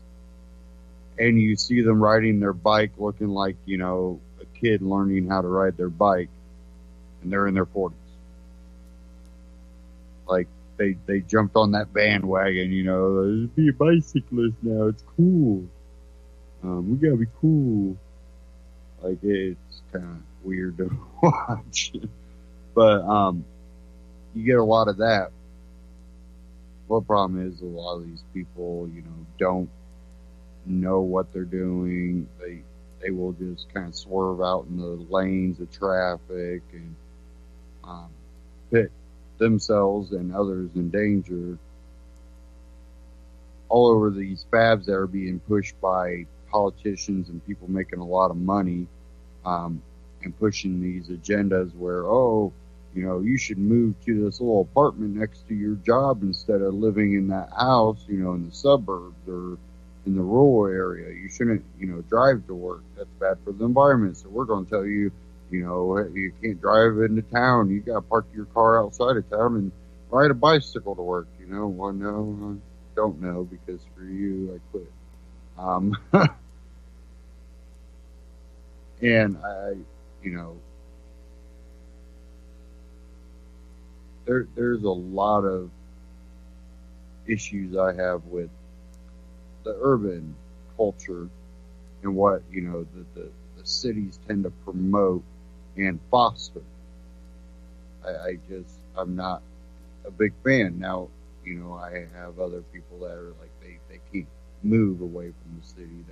and you see them riding their bike looking like, a kid learning how to ride their bike, and they're in their 40s. Like, they jumped on that bandwagon, let's be a bicyclist now, it's cool. We gotta be cool. Like, it's kind of weird to watch. But, you get a lot of that. Well, the problem is a lot of these people, don't know what they're doing. They will just kind of swerve out in the lanes of traffic and put themselves and others in danger. All over these fabs that are being pushed by politicians and people making a lot of money, and pushing these agendas where, you should move to this little apartment next to your job instead of living in that house, in the suburbs or in the rural area. You shouldn't, drive to work. That's bad for the environment. So we're going to tell you, you can't drive into town. You got to park your car outside of town and ride a bicycle to work. Well, no, I don't know, because for you, I quit. And there's a lot of issues I have with the urban culture and what, the cities tend to promote and foster. I'm not a big fan. Now, I have other people that are like, they can't move away from the city.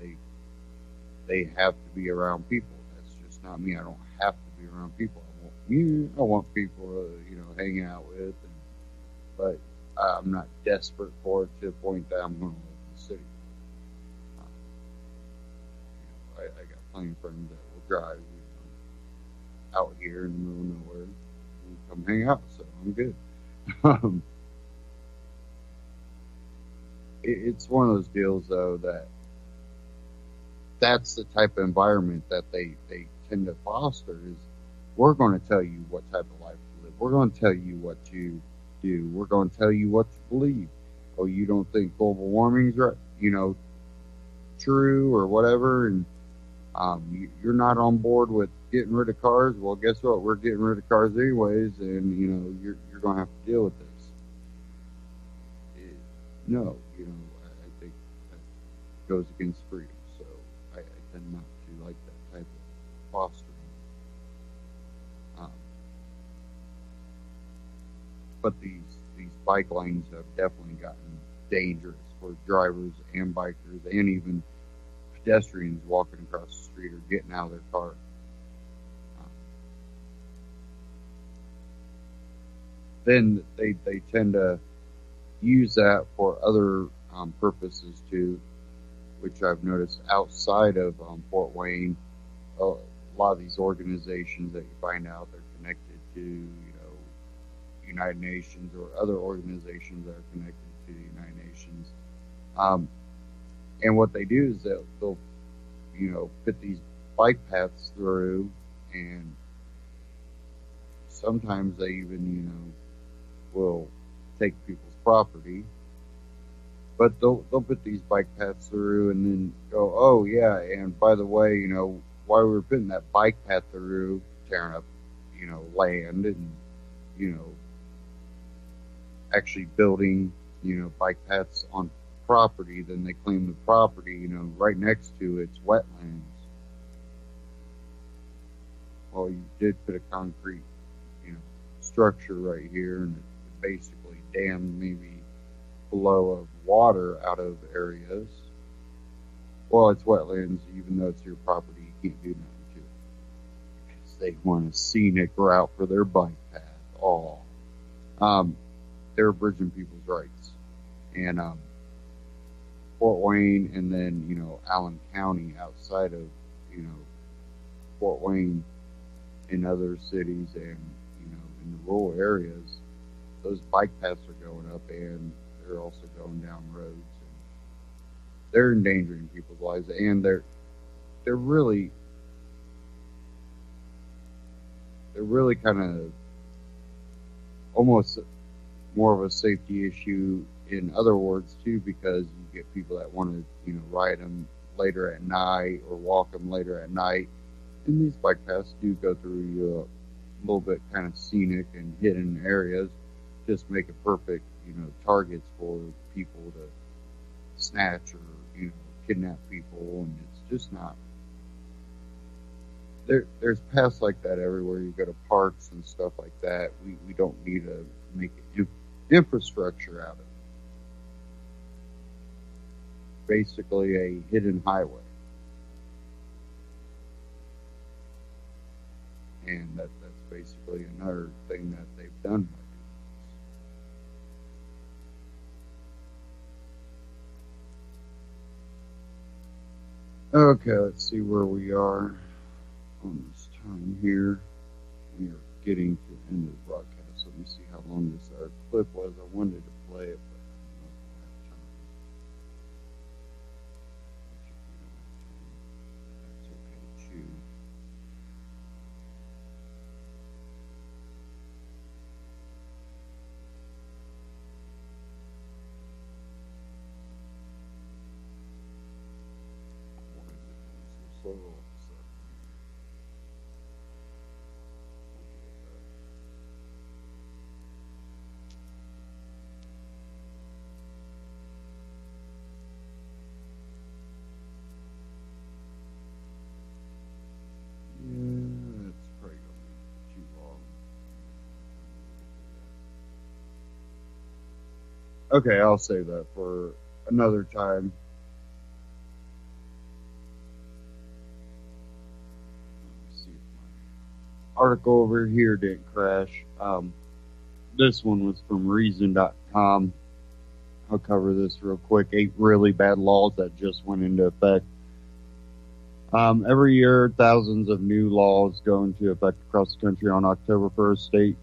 They have to be around people. That's just not me. I don't have to be around people. I want people to, hang out with, but I'm not desperate for it to the point that I'm going to live in the city. I got plenty of friends that will drive out here in the middle of nowhere and come hang out, so I'm good. It's one of those deals, though, that's the type of environment that they tend to foster. Is we're going to tell you what type of life to live. We're going to tell you what to do. We're going to tell you what to believe. Oh, you don't think global warming's right, true or whatever, and you're not on board with getting rid of cars. Well, guess what? We're getting rid of cars anyways, and you're going to have to deal with this. No, I think that goes against freedom. So I tend not to like that type of fostering. But these bike lanes have definitely gotten dangerous for drivers and bikers and even pedestrians walking across the street or getting out of their car. Then they tend to use that for other purposes too, which I've noticed outside of Fort Wayne. A lot of these organizations that you find out they're connected to, United Nations or other organizations that are connected to the United Nations. And what they do is they'll put these bike paths through, and sometimes they even, will take people's property. But they'll put these bike paths through and then go, oh yeah, and by the way, while we were putting that bike path through, tearing up, land and, actually building, bike paths on property, then they claim the property, right next to it's wetlands. Well, you did put a concrete, structure right here, and it basically dammed maybe flow of water out of areas. Well, it's wetlands, even though it's your property, you can't do nothing to it because they want a scenic route for their bike path. They're abridging people's rights, and Fort Wayne, and then Allen County outside of Fort Wayne, in other cities and in the rural areas, those bike paths are going up, and they're also going down roads, and they're endangering people's lives, and they're really kind of almost more of a safety issue in other words too, because you get people that want to ride them later at night or walk them later at night, and these bike paths do go through a little bit kind of scenic and hidden areas, just make it perfect targets for people to snatch or kidnap people, and it's just not. There's paths like that everywhere. You go to parks and stuff like that. We don't need to make infrastructure out of it. Basically a hidden highway. And that's basically another thing that they've done by doing this. Okay, let's see where we are on this time here. We are getting to the end of the broadcast. Let me see how long this clip was. I wanted to play it, but I don't know if we'll have time. That's okay to choose. Why is it going so slow all of a sudden? Yeah, it's probably going to be too long. Okay, I'll save that for another time. Let me see if article over here didn't crash. This one was from Reason.com. I'll cover this real quick. 8 really bad laws that just went into effect. Every year, thousands of new laws go into effect across the country. On October 1st, states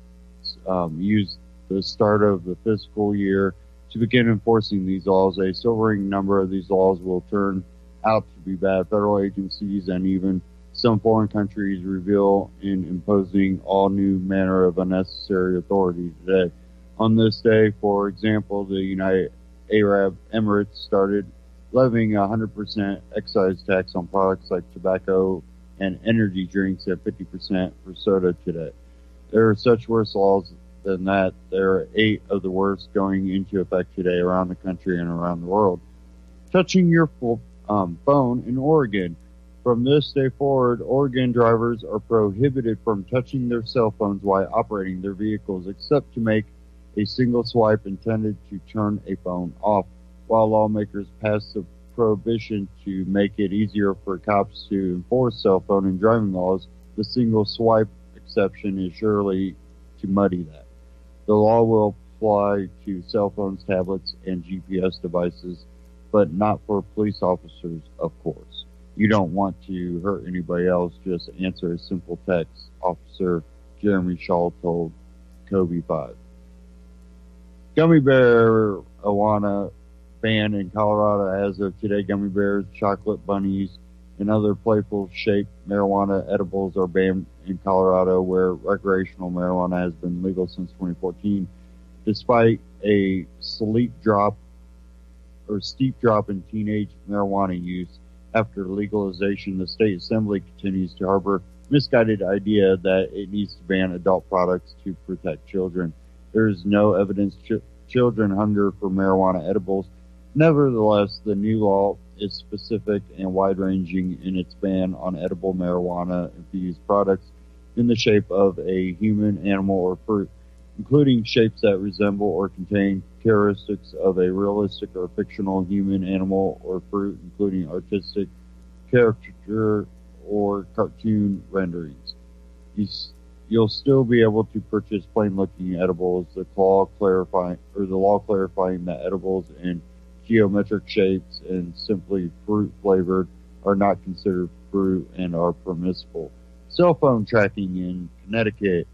use the start of the fiscal year to begin enforcing these laws. A sobering number of these laws will turn out to be bad. Federal agencies and even some foreign countries reveal in imposing all new manner of unnecessary authority today. On this day, for example, the United Arab Emirates started levying 100% excise tax on products like tobacco and energy drinks at 50% for soda today. There are such worse laws than that. There are 8 of the worst going into effect today around the country and around the world. Touching your phone in Oregon. From this day forward, Oregon drivers are prohibited from touching their cell phones while operating their vehicles, except to make a single swipe intended to turn a phone off. While lawmakers passed a prohibition to make it easier for cops to enforce cell phone and driving laws, the single swipe exception is surely to muddy that. The law will apply to cell phones, tablets, and GPS devices, but not for police officers, of course. You don't want to hurt anybody else, just answer a simple text, Officer Jeremy Shaw told Kobe 5. Gummy bear marijuana banned in Colorado as of today. Gummy bears, chocolate bunnies, and other playful shaped marijuana edibles are banned in Colorado, where recreational marijuana has been legal since 2014. Despite a steep drop in teenage marijuana use after legalization, the state assembly continues to harbor misguided idea that it needs to ban adult products to protect children. There is no evidence children hunger for marijuana edibles. Nevertheless, the new law is specific and wide-ranging in its ban on edible marijuana-infused products in the shape of a human, animal, or fruit, including shapes that resemble or contain characteristics of a realistic or fictional human, animal, or fruit, including artistic caricature or cartoon renderings. You'll still be able to purchase plain-looking edibles. The law clarifying that edibles in geometric shapes and simply fruit-flavored are not considered fruit and are permissible. Cell phone tracking in Connecticut.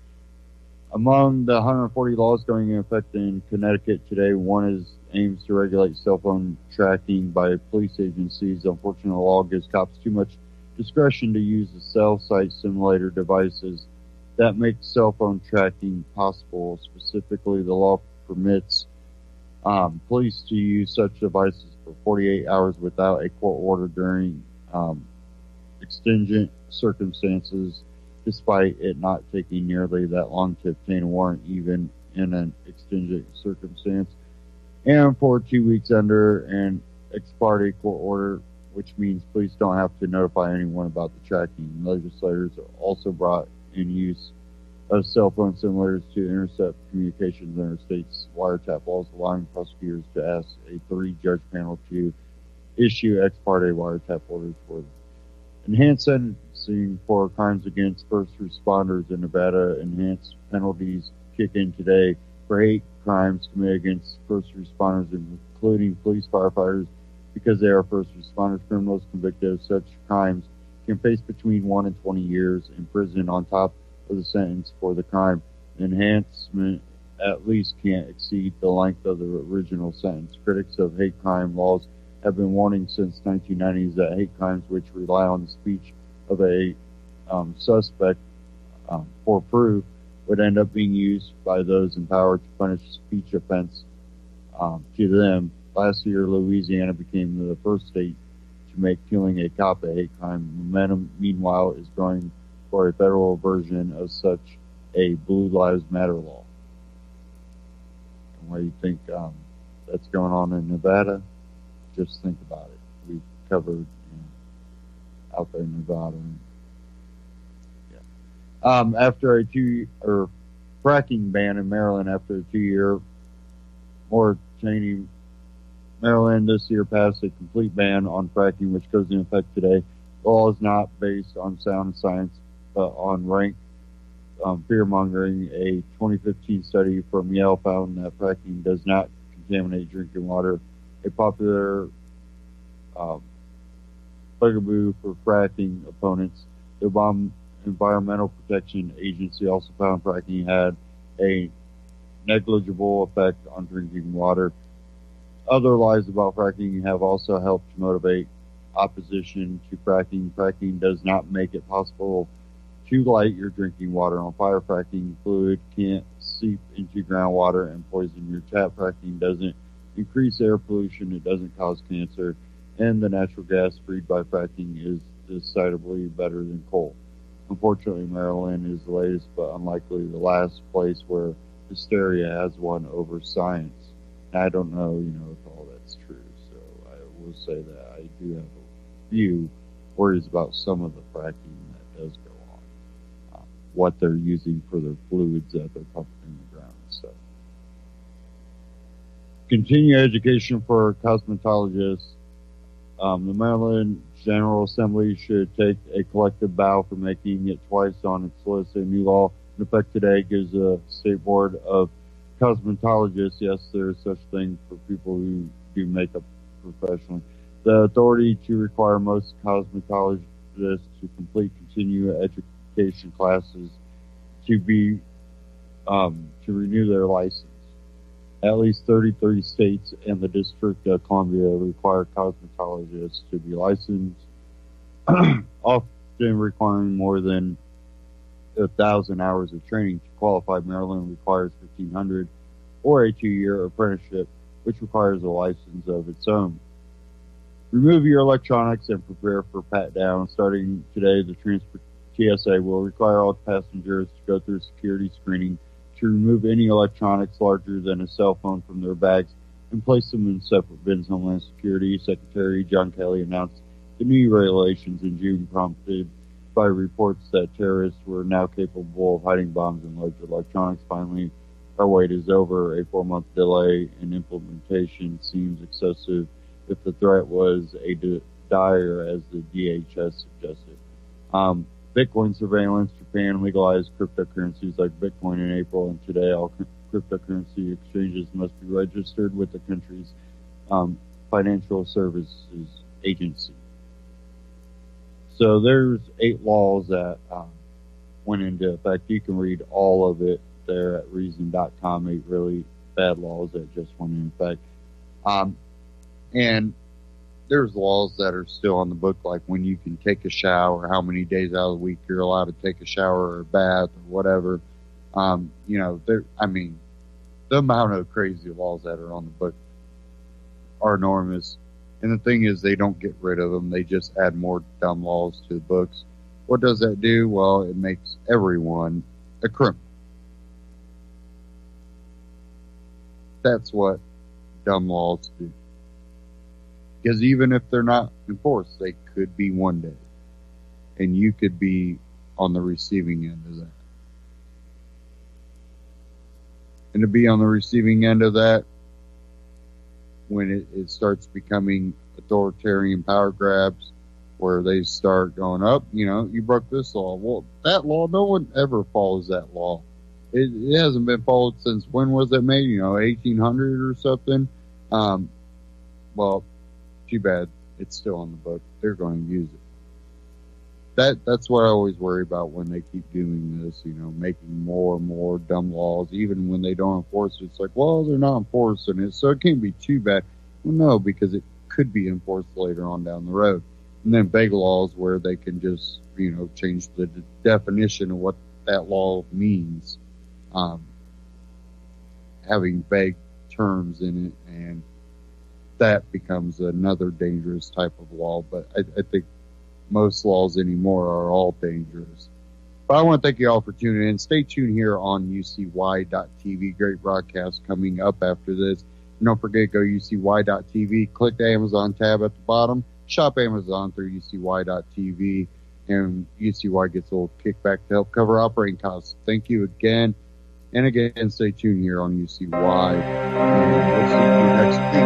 Among the 140 laws going into effect in Connecticut today, one aims to regulate cell phone tracking by police agencies. Unfortunately, the law gives cops too much discretion to use the cell site simulator devices that make cell phone tracking possible. Specifically, the law permits police to use such devices for 48 hours without a court order during exigent circumstances, despite it not taking nearly that long to obtain a warrant, even in an exigent circumstance, and for 2 weeks under an ex parte court order, which means police don't have to notify anyone about the tracking. Legislators also brought in use of cell phone simulators to intercept communications under states' wiretap laws, allowing prosecutors to ask a 3-judge panel to issue ex parte wiretap orders for them. Enhanced sentencing for crimes against first responders in Nevada. Enhanced penalties kick in today for hate crimes committed against first responders, including police, firefighters, because they are first responders. Criminals convicted of such crimes can face between 1 and 20 years in prison on top of the sentence for the crime. Enhancement at least can't exceed the length of the original sentence. Critics of hate crime laws have been warning since 1990s that hate crimes which rely on the speech of a suspect for proof would end up being used by those empowered to punish speech offense to them. Last year, Louisiana became the first state to make killing a cop a hate crime. Momentum, meanwhile, is growing for a federal version of such a Blue Lives Matter law. And why you think that's going on in Nevada? Just think about it. We've covered out there in Nevada. After a fracking ban in Maryland after a 2-year moratorium, Maryland this year passed a complete ban on fracking, which goes into effect today. The law is not based on sound science, but on rank fear-mongering. A 2015 study from Yale found that fracking does not contaminate drinking water. A popular bugaboo for fracking opponents, the Environmental Protection Agency also found fracking had a negligible effect on drinking water. Other lies about fracking have also helped to motivate opposition to fracking. Fracking does not make it possible to light your drinking water on fire. Fracking fluid can't seep into groundwater and poison your tap. Fracking doesn't increase air pollution. It doesn't cause cancer. And the natural gas freed by fracking is decidedly better than coal. Unfortunately, Maryland is the latest but unlikely the last place where hysteria has won over science. And I don't know, if all that's true. So I will say that I do have a few worries about some of the fracking that does go on. What they're using for their fluids that they're pumping in the ground. So, continue education for cosmetologists. The Maryland General Assembly should take a collective bow for making it twice on its list. A new law in effect today gives the State Board of Cosmetologists, yes, there is such thing for people who do makeup professionally, the authority to require most cosmetologists to complete continuing education classes to be to renew their license. At least 33 states and the District of Columbia require cosmetologists to be licensed, often requiring more than 1,000 hours of training. To qualify, Maryland requires 1,500, or a 2-year apprenticeship, which requires a license of its own. Remove your electronics and prepare for pat-down. Starting today, the TSA will require all passengers to go through security screening to remove any electronics larger than a cell phone from their bags and place them in separate bins. Homeland Security Secretary John Kelly announced the new regulations in June, prompted by reports that terrorists were now capable of hiding bombs in large electronics. Finally, our wait is over. A 4-month delay in implementation seems excessive if the threat was dire as the DHS suggested. Bitcoin surveillance. Japan legalized cryptocurrencies like Bitcoin in April, and today all cryptocurrency exchanges must be registered with the country's financial services agency. So there's 8 laws that went into effect. You can read all of it there at reason.com, 8 really bad laws that just went into effect. And there's laws that are still on the book, like when you can take a shower, how many days out of the week you're allowed to take a shower or a bath or whatever. The amount of crazy laws that are on the book are enormous. And the thing is, they don't get rid of them. They just add more dumb laws to the books. What does that do? Well, it makes everyone a criminal. That's what dumb laws do. Because even if they're not enforced, they could be one day. And you could be on the receiving end of that. And to be on the receiving end of that, when it starts becoming authoritarian power grabs, where they start going up, you broke this law. Well, that law, no one ever follows that law. It hasn't been followed since, when was it made? 1800 or something. Well, too bad it's still on the book. They're going to use it. That's what I always worry about when they keep doing this, making more and more dumb laws, even when they don't enforce it. It's like, well, they're not enforcing it, so it can't be too bad. Well, no, because it could be enforced later on down the road. And then vague laws where they can just, change the definition of what that law means, having vague terms in it, and that becomes another dangerous type of law. But I think most laws anymore are all dangerous. But I want to thank you all for tuning in. Stay tuned here on UCY.TV. Great broadcast coming up after this. And don't forget, go UCY.TV. Click the Amazon tab at the bottom. Shop Amazon through UCY.TV. And UCY gets a little kickback to help cover operating costs. Thank you again. And again, stay tuned here on UCY. And we'll see you next week.